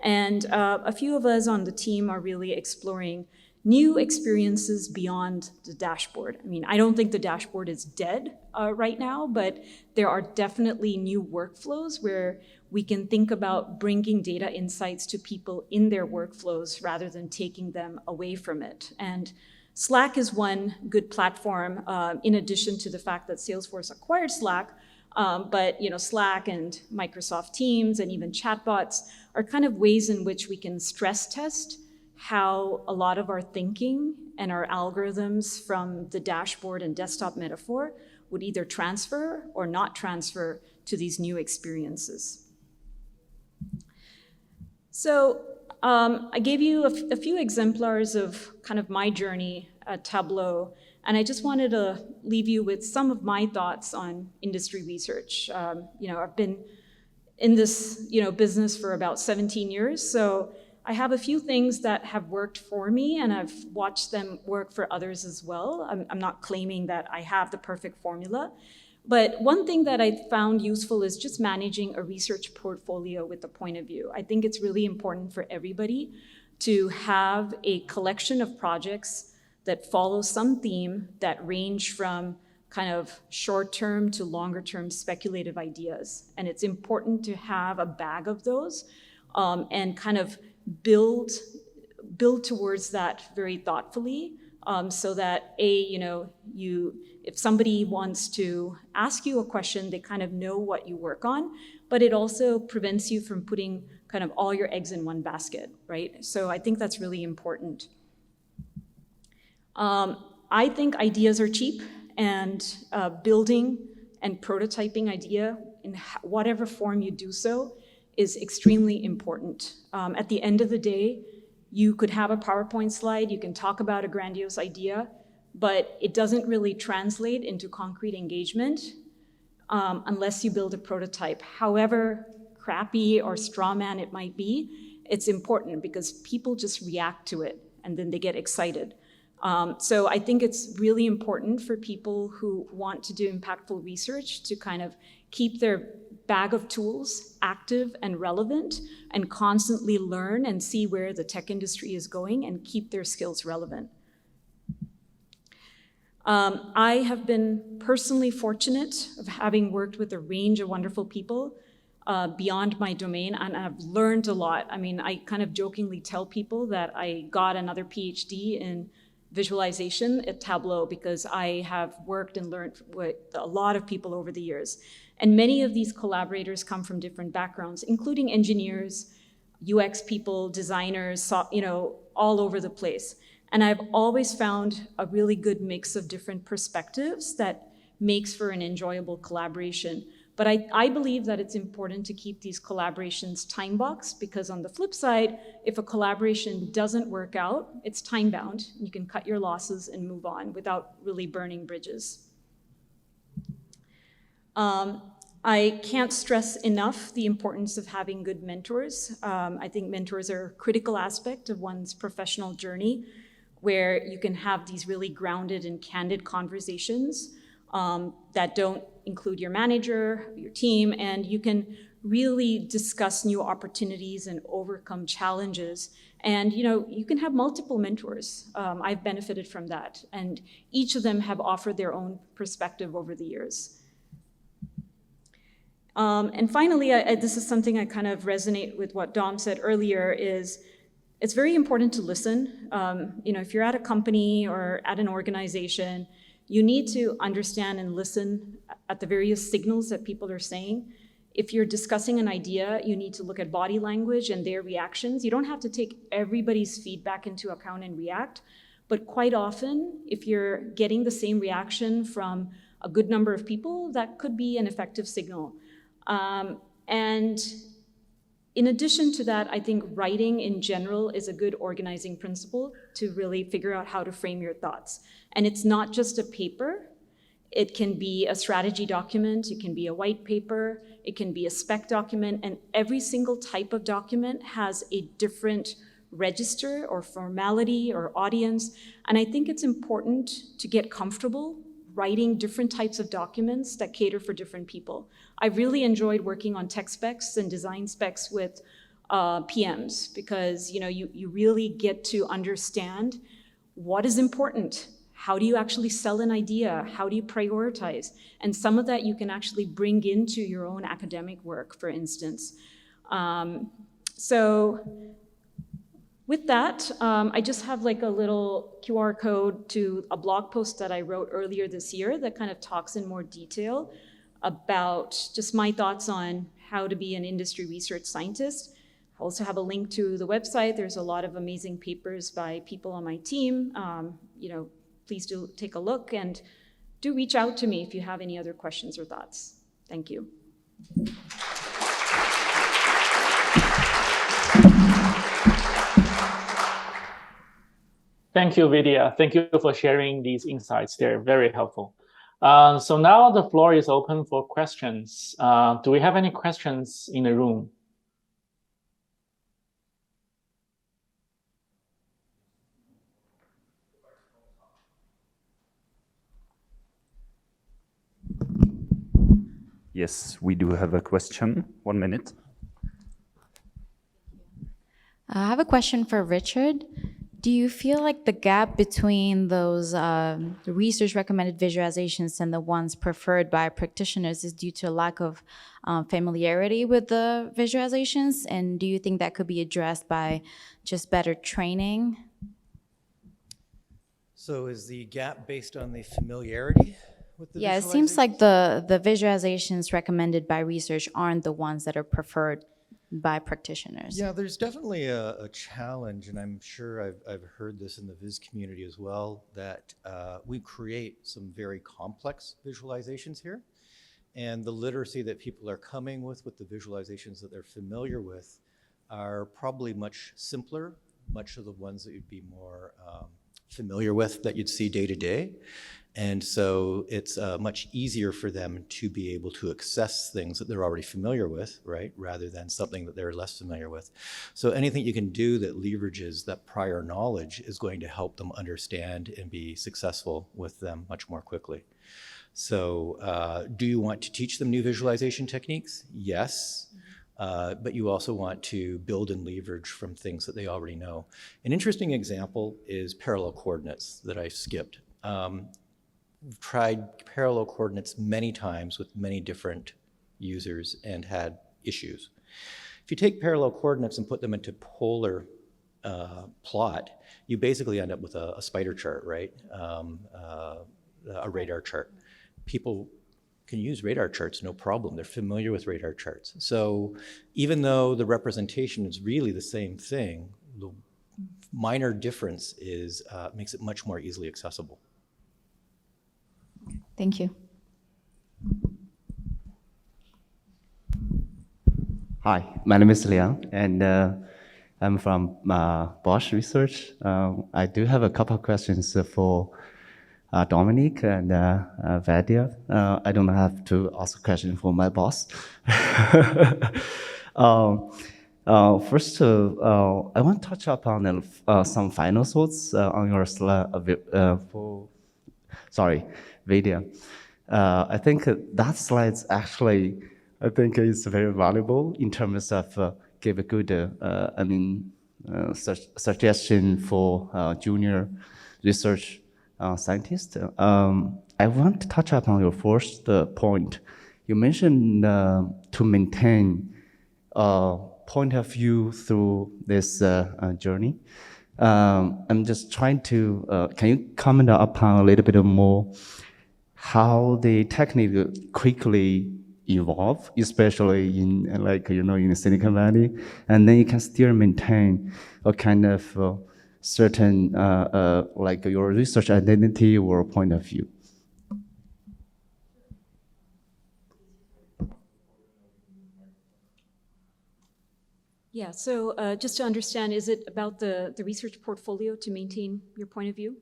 And a few of us on the team are really exploring new experiences beyond the dashboard. I mean, I don't think the dashboard is dead right now, but there are definitely new workflows where we can think about bringing data insights to people in their workflows rather than taking them away from it. And Slack is one good platform, in addition to the fact that Salesforce acquired Slack. But Slack and Microsoft Teams and even chatbots are kind of ways in which we can stress test how a lot of our thinking and our algorithms from the dashboard and desktop metaphor would either transfer or not transfer to these new experiences. So I gave you a few exemplars of kind of my journey at Tableau, and I just wanted to leave you with some of my thoughts on industry research. I've been in this business for about 17 years, so I have a few things that have worked for me, and I've watched them work for others as well. I'm not claiming that I have the perfect formula, but one thing that I found useful is just managing a research portfolio with a point of view. I think it's really important for everybody to have a collection of projects that follow some theme that range from kind of short-term to longer-term speculative ideas. And it's important to have a bag of those and kind of build towards that very thoughtfully, so that if somebody wants to ask you a question, they kind of know what you work on, but it also prevents you from putting kind of all your eggs in one basket, right? So I think that's really important. I think ideas are cheap, and building and prototyping idea in whatever form you do so is extremely important. At the end of the day, you could have a PowerPoint slide, you can talk about a grandiose idea, but it doesn't really translate into concrete engagement unless you build a prototype. However crappy or straw man it might be, it's important because people just react to it and then they get excited. So I think it's really important for people who want to do impactful research to kind of keep their bag of tools active and relevant and constantly learn and see where the tech industry is going and keep their skills relevant. I have been personally fortunate of having worked with a range of wonderful people beyond my domain, and I've learned a lot. I mean, I kind of jokingly tell people that I got another PhD in visualization at Tableau because I have worked and learned with a lot of people over the years. And many of these collaborators come from different backgrounds, including engineers, UX people, designers, all over the place. And I've always found a really good mix of different perspectives that makes for an enjoyable collaboration. But I believe that it's important to keep these collaborations time-boxed, because on the flip side, if a collaboration doesn't work out, it's time-bound. You can cut your losses and move on without really burning bridges. I can't stress enough the importance of having good mentors. I think mentors are a critical aspect of one's professional journey, where you can have these really grounded and candid conversations that don't include your manager, your team, and you can really discuss new opportunities and overcome challenges. And you can have multiple mentors. I've benefited from that, and each of them have offered their own perspective over the years. And finally, this is something I kind of resonate with what Dom said earlier, is it's very important to listen. If you're at a company or at an organization, you need to understand and listen at the various signals that people are saying. If you're discussing an idea, you need to look at body language and their reactions. You don't have to take everybody's feedback into account and react, but quite often, if you're getting the same reaction from a good number of people, that could be an effective signal. And in addition to that, I think writing in general is a good organizing principle to really figure out how to frame your thoughts. And it's not just a paper. It can be a strategy document, it can be a white paper, it can be a spec document, and every single type of document has a different register or formality or audience. And I think it's important to get comfortable writing different types of documents that cater for different people. I really enjoyed working on tech specs and design specs with PMs, because you really get to understand what is important. How do you actually sell an idea? How do you prioritize? And some of that you can actually bring into your own academic work, for instance. So with that, I just have like a little QR code to a blog post that I wrote earlier this year that kind of talks in more detail about just my thoughts on how to be an industry research scientist. I also have a link to the website. There's a lot of amazing papers by people on my team. Please do take a look, and do reach out to me if you have any other questions or thoughts. Thank you. Thank you, Vidya. Thank you for sharing these insights. They're very helpful. So now the floor is open for questions. Do we have any questions in the room? Yes, we do have a question. 1 minute. I have a question for Richard. Do you feel like the gap between those research recommended visualizations and the ones preferred by practitioners is due to a lack of familiarity with the visualizations? And do you think that could be addressed by just better training? So is the gap based on the familiarity with the Yeah, it seems like the visualizations recommended by research aren't the ones that are preferred by practitioners. Yeah, there's definitely a challenge, and I'm sure I've heard this in the Viz community as well, that we create some very complex visualizations here. And the literacy that people are coming with the visualizations that they're familiar with, are probably much simpler, much of the ones that you'd be more familiar with that you'd see day to day. And so it's much easier for them to be able to access things that they're already familiar with, right? Rather than something that they're less familiar with. So anything you can do that leverages that prior knowledge is going to help them understand and be successful with them much more quickly. So do you want to teach them new visualization techniques? Yes. But you also want to build and leverage from things that they already know. An interesting example is parallel coordinates that I skipped. We've tried parallel coordinates many times with many different users and had issues. If you take parallel coordinates and put them into polar plot, you basically end up with a spider chart, right? A radar chart. People can use radar charts, no problem. They're familiar with radar charts. So even though the representation is really the same thing, the minor difference is makes it much more easily accessible. Thank you. Hi, my name is Liang, and I'm from Bosch Research. I do have a couple of questions for Dominic and Vadia. I don't have to ask a question for my boss. First, I want to touch upon some final thoughts on your slide. Vidya. I think that slide's actually, I think is very valuable in terms of give a good, suggestion for junior research scientists. I want to touch upon your first point. You mentioned to maintain point of view through this journey. I'm just trying to, can you comment upon a little bit more how the technique quickly evolve, especially in in Silicon Valley, and then you can still maintain a kind of certain like your research identity or point of view. Yeah, so just to understand, is it about the research portfolio to maintain your point of view?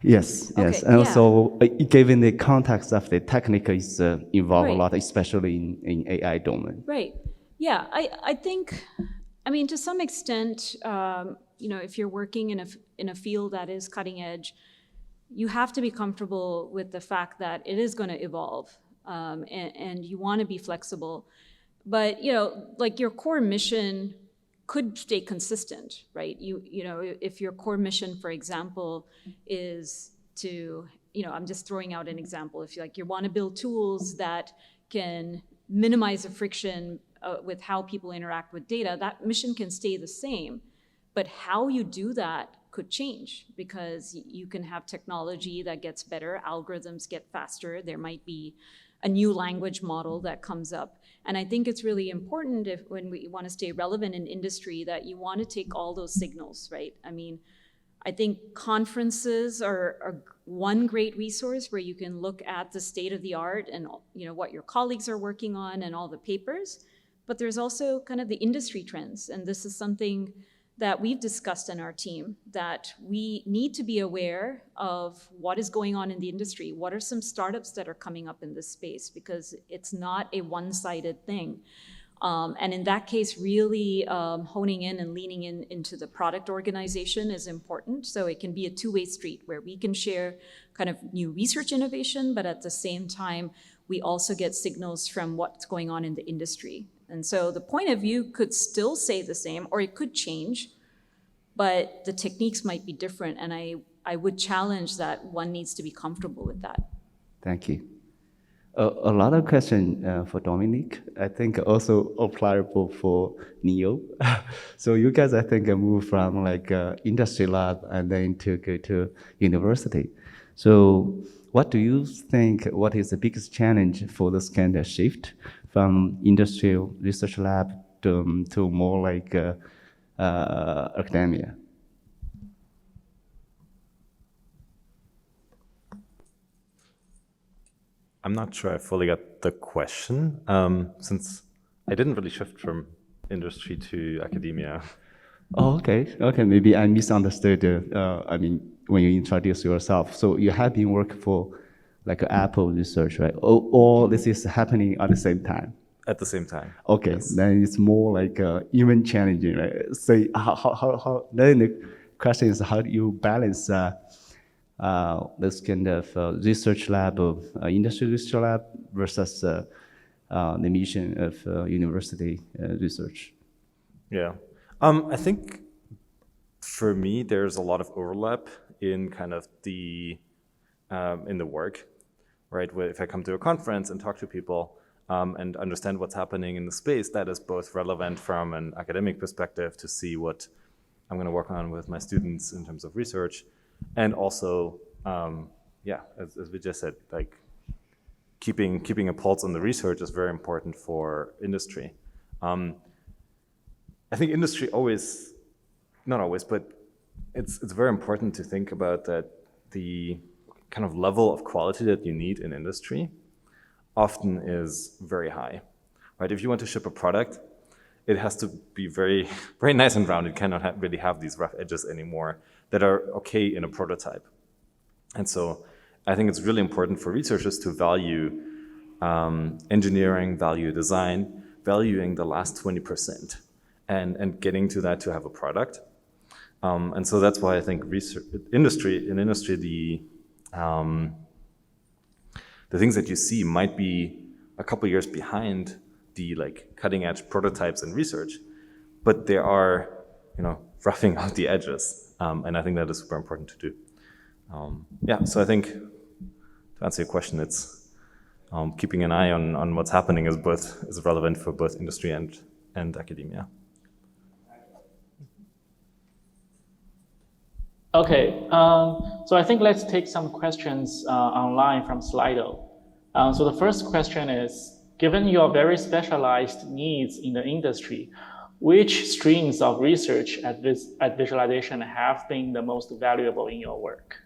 Yes, Okay, yes. And yeah. also, given the context of the technique is involved a Right. lot, especially in AI domain. Right. Yeah, I think, I mean, to some extent, if you're working in a field that is cutting edge, you have to be comfortable with the fact that it is going to evolve, and you want to be flexible. But like your core mission could stay consistent, right? If your core mission, for example, is to, I'm just throwing out an example. If you want to build tools that can minimize the friction with how people interact with data, that mission can stay the same. But how you do that could change, because you can have technology that gets better, algorithms get faster, there might be a new language model that comes up. And I think it's really important when we want to stay relevant in industry that you want to take all those signals, right? I mean, I think conferences are one great resource where you can look at the state of the art and what your colleagues are working on and all the papers. But there's also kind of the industry trends. And this is something that we've discussed in our team, that we need to be aware of what is going on in the industry. What are some startups that are coming up in this space? Because it's not a one-sided thing. And in that case, really honing in and leaning into the product organization is important. So it can be a two-way street where we can share kind of new research innovation, but at the same time, we also get signals from what's going on in the industry. And so the point of view could still stay the same, or it could change, but the techniques might be different. And I would challenge that one needs to be comfortable with that. Thank you. A lot of questions for Dominic, I think also applicable for Neo. So you guys, I think, moved from like industry lab and then to go to university. So what do you think, what is the biggest challenge for this kind of shift from industrial research lab to more like academia? I'm not sure I fully got the question, since I didn't really shift from industry to academia. Oh, okay. Okay, maybe I misunderstood. I mean, when you introduce yourself, so you have been working for like Apple research, right? Or this is happening at the same time. At the same time. Okay, Yes. then it's more like even challenging, right? So how then the question is, how do you balance this kind of research lab of industry research lab versus the mission of university research? Yeah. I think for me, there's a lot of overlap in kind of the, in the work, right? Where if I come to a conference and talk to people and understand what's happening in the space, that is both relevant from an academic perspective to see what I'm gonna work on with my students in terms of research. And also, yeah, as we just said, like keeping a pulse on the research is very important for industry. I think industry always, not always, but it's very important to think about that the kind of level of quality that you need in industry often is very high, right? If you want to ship a product, it has to be very, very nice and round. It cannot really have these rough edges anymore that are okay in a prototype. And so I think it's really important for researchers to value engineering, value design, valuing the last 20%. And getting to that to have a product. And so that's why I think in industry, the things that you see might be a couple years behind the like cutting edge prototypes and research, but they are, roughing out the edges. And I think that is super important to do. Yeah, so I think to answer your question, it's keeping an eye on what's happening is relevant for both industry and academia. Okay, so I think let's take some questions online from Slido. So the first question is, given your very specialized needs in the industry, which streams of research at visualization have been the most valuable in your work?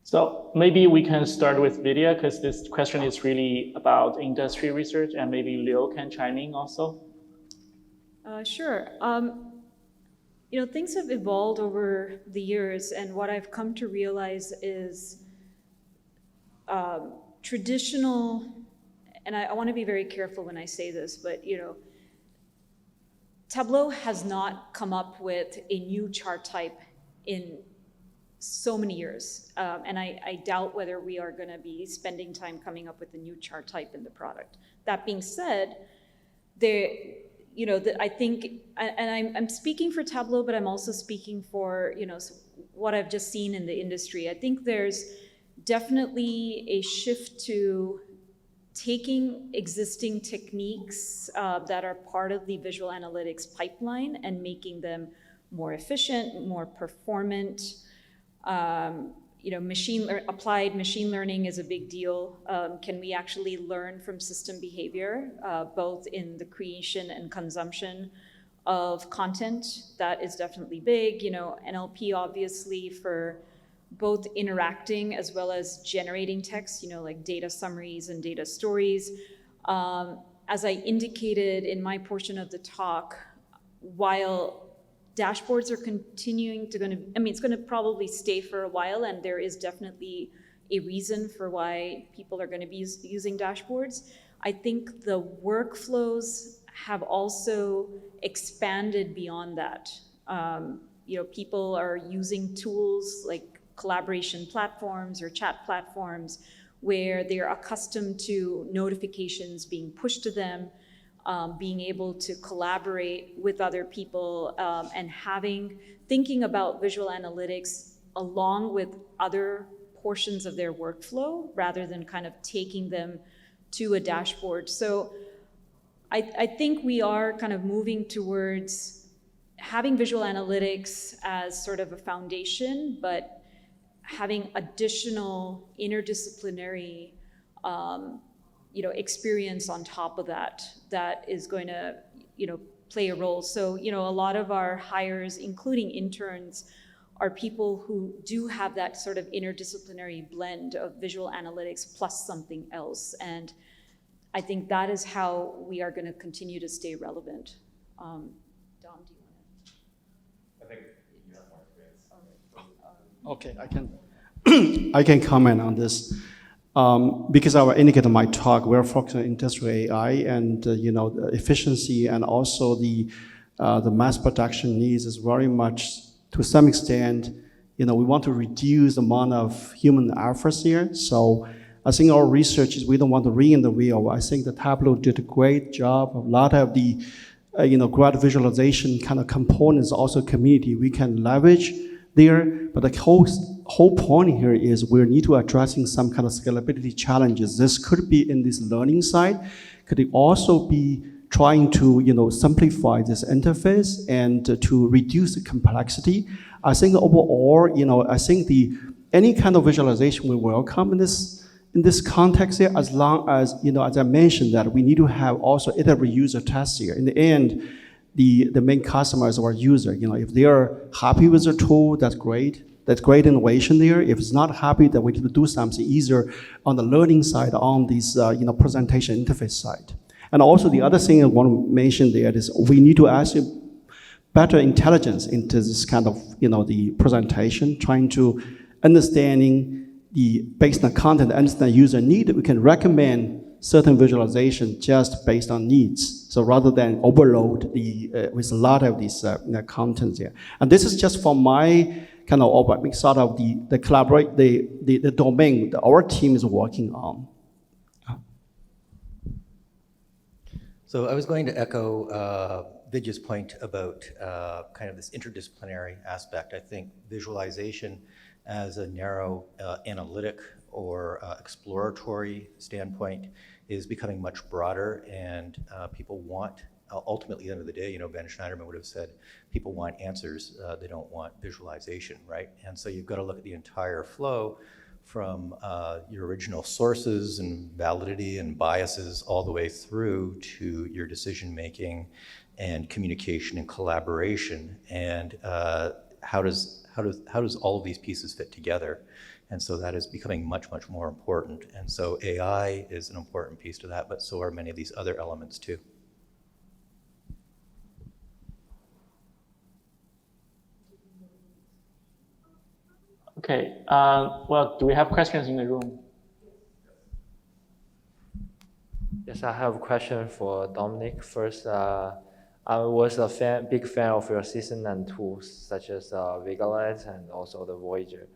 So maybe we can start with Vidya, because this question is really about industry research, and maybe Leo can chime in also. Sure. Things have evolved over the years, and what I've come to realize is traditional, and I want to be very careful when I say this, but Tableau has not come up with a new chart type in so many years, and I doubt whether we are going to be spending time coming up with a new chart type in the product. That being said, I think, and I'm speaking for Tableau, but I'm also speaking for what I've just seen in the industry. I think there's definitely a shift to taking existing techniques that are part of the visual analytics pipeline and making them more efficient, more performant. Applied machine learning is a big deal. Can we actually learn from system behavior, both in the creation and consumption of content? That is definitely big. NLP, obviously, for both interacting as well as generating text, like data summaries and data stories. As I indicated in my portion of the talk, while dashboards are continuing to it's going to probably stay for a while, and there is definitely a reason for why people are going to be using dashboards. I think the workflows have also expanded beyond that. People are using tools like collaboration platforms or chat platforms where they're accustomed to notifications being pushed to them, being able to collaborate with other people, and thinking about visual analytics along with other portions of their workflow rather than kind of taking them to a dashboard. So I think we are kind of moving towards having visual analytics as sort of a foundation, but having additional interdisciplinary experience on top of that is going to play a role. So a lot of our hires, including interns, are people who do have that sort of interdisciplinary blend of visual analytics plus something else. And I think that is how we are going to continue to stay relevant. Dom, do you want to? I think you have more experience. Okay, I can comment on this. Because I indicated in my talk, we're focused on industrial AI and the efficiency and also the mass production needs is very much, to some extent, we want to reduce the amount of human efforts here. So I think our research is we don't want to reinvent the wheel. I think the Tableau did a great job. A lot of the graph visualization kind of components, also community, we can leverage there. But the whole point here is we need to addressing some kind of scalability challenges. This could be in this learning side. Could it also be trying to simplify this interface and to reduce the complexity? I think overall, I think any kind of visualization we welcome in this context here, as long as as I mentioned, that we need to have also iterative user tests here. In the end, the main customers or user, if they are happy with the tool, that's great. That's great innovation there. If it's not happy, then we need to do something easier on the learning side, on this presentation interface side. And also the other thing I want to mention there is we need to ask better intelligence into this kind of the presentation, trying to understanding based on content, understand user need. We can recommend certain visualization just based on needs. So rather than overload with a lot of these content there. And this is just for my kind of sort of the collaborate, the domain that our team is working on. So I was going to echo Vijay's point about kind of this interdisciplinary aspect. I think visualization as a narrow analytic or exploratory standpoint is becoming much broader, and people want, ultimately, at the end of the day, Ben Schneiderman would have said, people want answers, they don't want visualization, right? And so you've got to look at the entire flow from your original sources and validity and biases all the way through to your decision-making and communication and collaboration, and how does all of these pieces fit together? And so that is becoming much, much more important. And so AI is an important piece to that, but so are many of these other elements too. Okay, well, do we have questions in the room? Yes, I have a question for Dominic. First, I was a big fan of your system and tools, such as Vigilance and also the Voyager.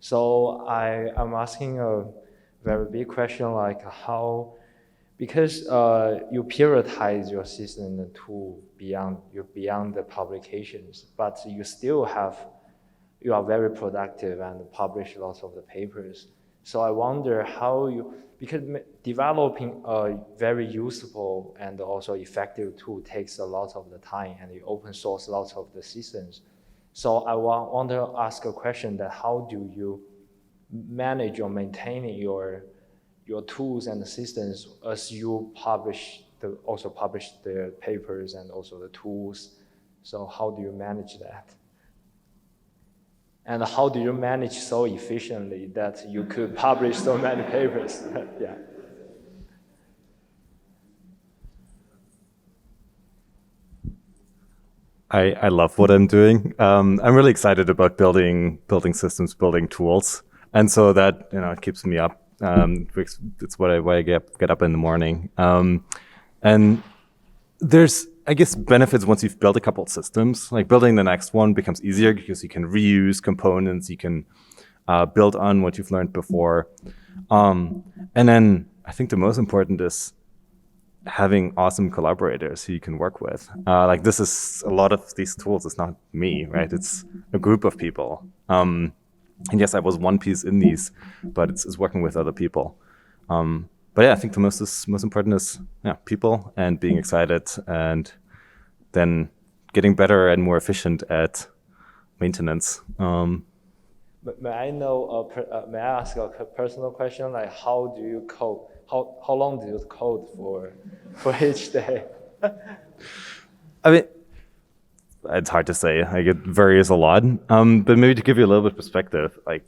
So I'm asking a very big question, like how, because you prioritize your system and tool beyond the publications, but you are very productive and publish lots of the papers. So I wonder how because developing a very usable and also effective tool takes a lot of the time, and you open source lots of the systems. So I want to ask a question that how do you manage or maintain your tools and the systems as you also publish the papers and also the tools? So how do you manage that? And how do you manage so efficiently that you could publish so many papers? Yeah. I love what I'm doing. I'm really excited about building systems, building tools, and so that it keeps me up. It's why I get up in the morning. And there's, I guess, benefits once you've built a couple of systems. Like building the next one becomes easier because you can reuse components, you can build on what you've learned before. And then I think the most important is having awesome collaborators who you can work with. Like this is a lot of these tools. It's not me, right? It's a group of people. And yes, I was one piece in these, but it's working with other people. But yeah, I think the most important is people and being excited, and then getting better and more efficient at maintenance. May I know? May I ask a personal question? Like, how do you code? How long do you code for each day? I mean, it's hard to say. Like it varies a lot. But maybe to give you a little bit of perspective, like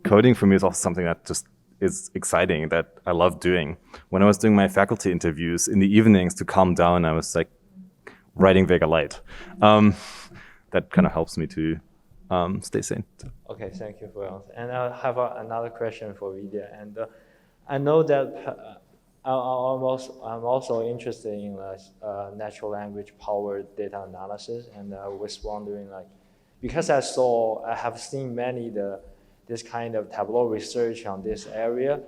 coding for me is also something that just is exciting, that I love doing. When I was doing my faculty interviews in the evenings to calm down, I was like writing Vega Lite. That kind of helps me to stay sane. Okay, thank you for your answer. And I have another question for Vidya. And I know that I'm also interested in natural language powered data analysis, and I was wondering, like, because I have seen many this kind of Tableau research on this area,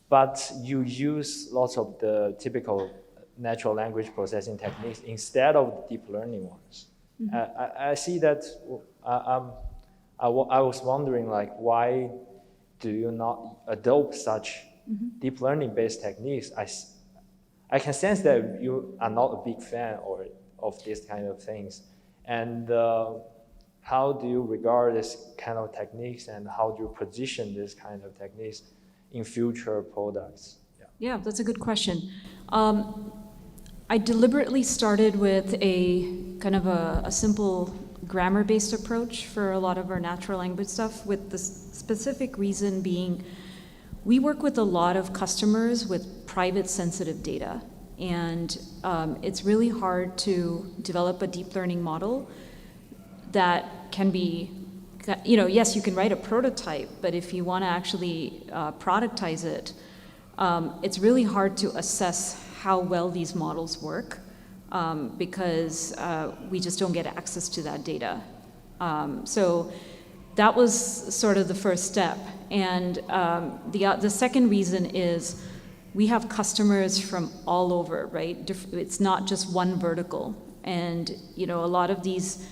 but you use lots of the typical natural language processing techniques instead of the deep learning ones. Mm-hmm. I see that. I was wondering, like, why do you not adopt such deep learning based techniques? I can sense that you are not a big fan of these kind of things. And how do you regard this kind of techniques, and how do you position this kind of techniques in future products? Yeah, that's a good question. I deliberately started with a kind of a simple grammar-based approach for a lot of our natural language stuff, with the specific reason being we work with a lot of customers with private sensitive data, and it's really hard to develop a deep learning model that can be, yes, you can write a prototype, but if you want to actually productize it, it's really hard to assess how well these models work because we just don't get access to that data. So that was sort of the first step. And the second reason is we have customers from all over, right? It's not just one vertical. And a lot of these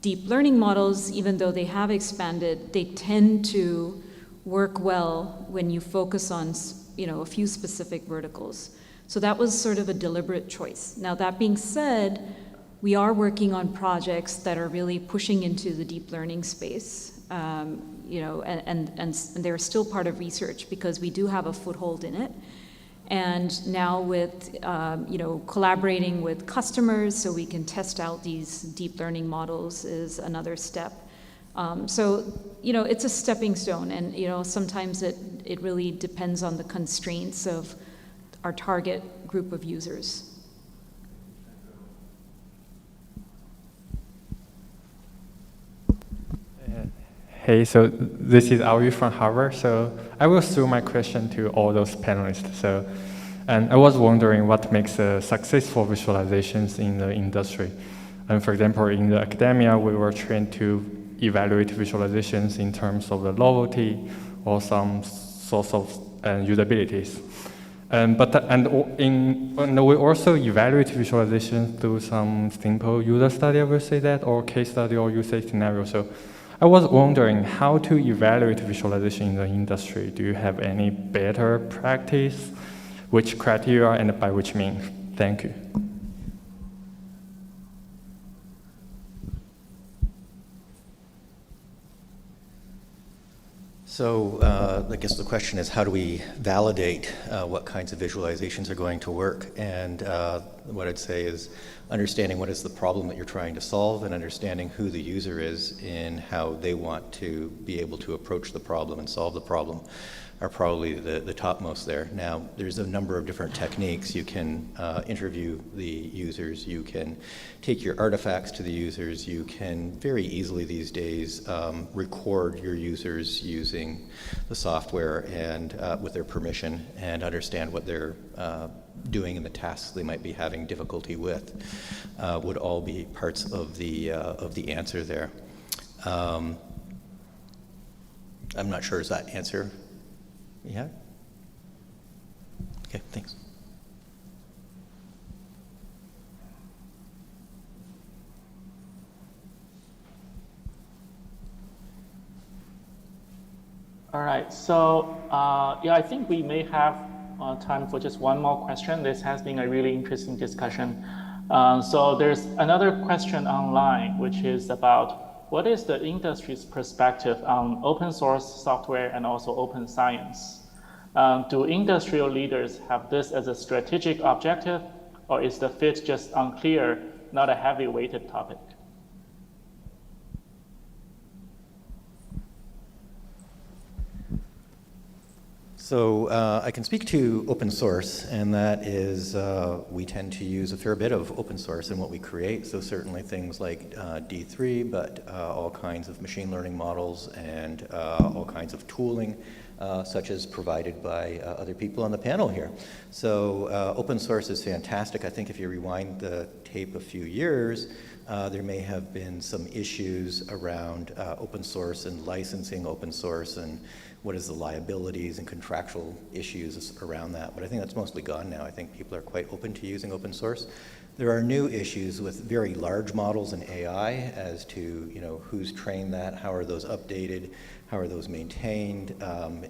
deep learning models, even though they have expanded, they tend to work well when you focus on a few specific verticals. So that was sort of a deliberate choice. Now, that being said, we are working on projects that are really pushing into the deep learning space, and they're still part of research because we do have a foothold in it. And now with, collaborating with customers so we can test out these deep learning models is another step. So, it's a stepping stone, and, sometimes it really depends on the constraints of our target group of users. Hey, so this is Aoyu from Harvard. So I will throw my question to all those panelists. And I was wondering what makes successful visualizations in the industry. And for example, in the academia, we were trained to evaluate visualizations in terms of the novelty or some sorts of usabilities. And we also evaluate visualizations through some simple user study, I will say that, or case study or usage scenario. So I was wondering how to evaluate visualization in the industry. Do you have any better practice? Which criteria and by which means? Thank you. So I guess the question is, how do we validate what kinds of visualizations are going to work? And what I'd say is understanding what is the problem that you're trying to solve and understanding who the user is and how they want to be able to approach the problem and solve the problem are probably the topmost there. Now, there's a number of different techniques. You can interview the users, you can take your artifacts to the users, you can very easily these days record your users using the software and with their permission and understand what they're doing and the tasks they might be having difficulty with would all be parts of the answer there. I'm not sure, does that answer? Yeah? Okay, thanks. All right, so yeah, I think we may have time for just one more question. This has been a really interesting discussion. So there's another question online, which is about what is the industry's perspective on open source software and also open science? Do industrial leaders have this as a strategic objective, or is the fit just unclear, not a heavy weighted topic? So I can speak to open source, and that is we tend to use a fair bit of open source in what we create. So certainly things like D3, but all kinds of machine learning models and all kinds of tooling, such as provided by other people on the panel here. So open source is fantastic. I think if you rewind the tape a few years, there may have been some issues around open source and licensing open source and what is the liabilities and contractual issues around that. But I think that's mostly gone now. I think people are quite open to using open source. There are new issues with very large models in AI as to who's trained that, how are those updated, how are those maintained,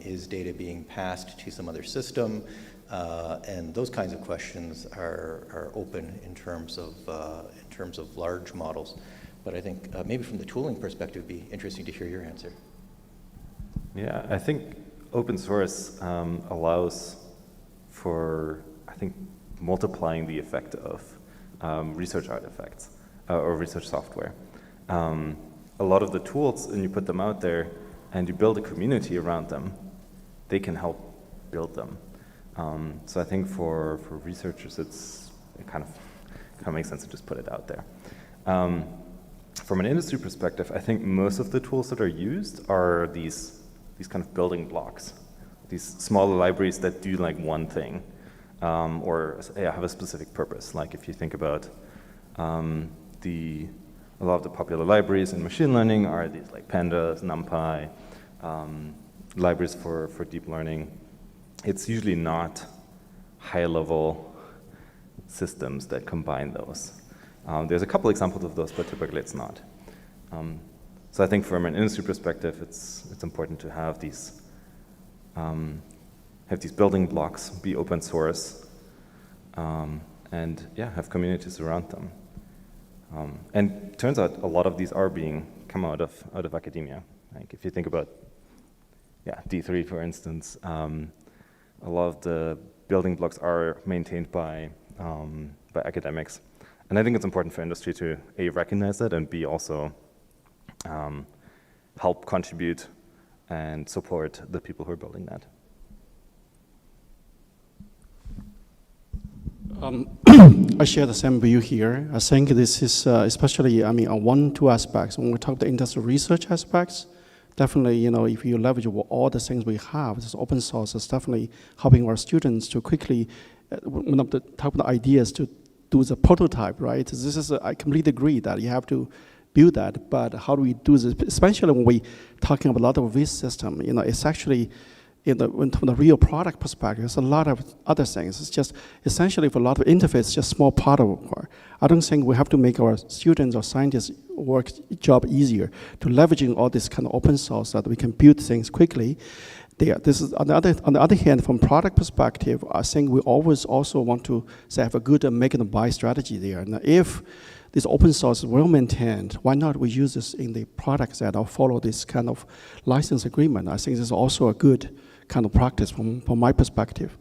is data being passed to some other system, and those kinds of questions are open in terms of large models. But I think maybe from the tooling perspective, it'd be interesting to hear your answer. Yeah, I think open source allows for, I think, multiplying the effect of research artifacts or research software. A lot of the tools, when you put them out there and you build a community around them, they can help build them. So I think for researchers, it kind of makes sense to just put it out there. From an industry perspective, I think most of the tools that are used are these kind of building blocks, these smaller libraries that do like one thing, or have a specific purpose. Like if you think about a lot of the popular libraries in machine learning are these like pandas, NumPy, libraries for deep learning. It's usually not high-level systems that combine those. There's a couple examples of those, but typically it's not. So I think from an industry perspective, it's important to have these building blocks, be open source, and yeah, have communities around them. And it turns out a lot of these are come out of academia. Like if you think about D3, for instance, a lot of the building blocks are maintained by academics. And I think it's important for industry to A, recognize that, and B, also help contribute and support the people who are building that. I share the same view here. I think this is especially, on two aspects. When we talk about the industrial research aspects, definitely, if you leverage all the things we have, this open source is definitely helping our students to quickly, one of the type of ideas to do the prototype, right? This is, I completely agree that you have to build that, but how do we do this? Especially when we talking about a lot of this system, it's actually, from the real product perspective, there's a lot of other things. It's just essentially for a lot of interface, just small part of it. I don't think we have to make our students or scientists job easier to leveraging all this kind of open source so that we can build things quickly. This is on the other hand, from product perspective, I think we always also want to say have a good make and buy strategy there. Now, if this open source is well maintained, why not we use this in the products that follow this kind of license agreement? I think this is also a good kind of practice from my perspective.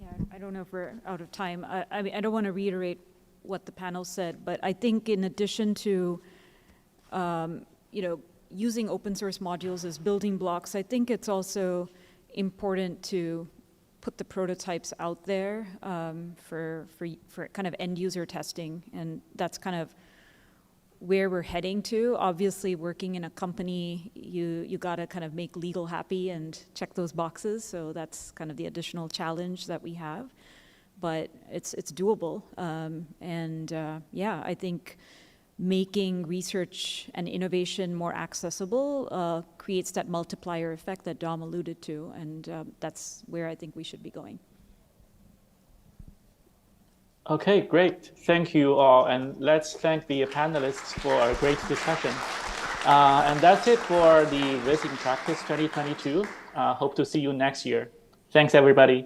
Yeah, I don't know if we're out of time. I mean, I don't want to reiterate what the panel said, but I think in addition to, using open source modules as building blocks, I think it's also important to put the prototypes out there for kind of end user testing, and that's kind of where we're heading to. Obviously, working in a company, you got to kind of make legal happy and check those boxes. So that's kind of the additional challenge that we have, but it's doable. Yeah, I think making research and innovation more accessible creates that multiplier effect that Dom alluded to, and that's where I think we should be going. Okay, great. Thank you all. And let's thank the panelists for a great discussion. And that's it for the VisInPractice 2022. Hope to see you next year. Thanks, everybody.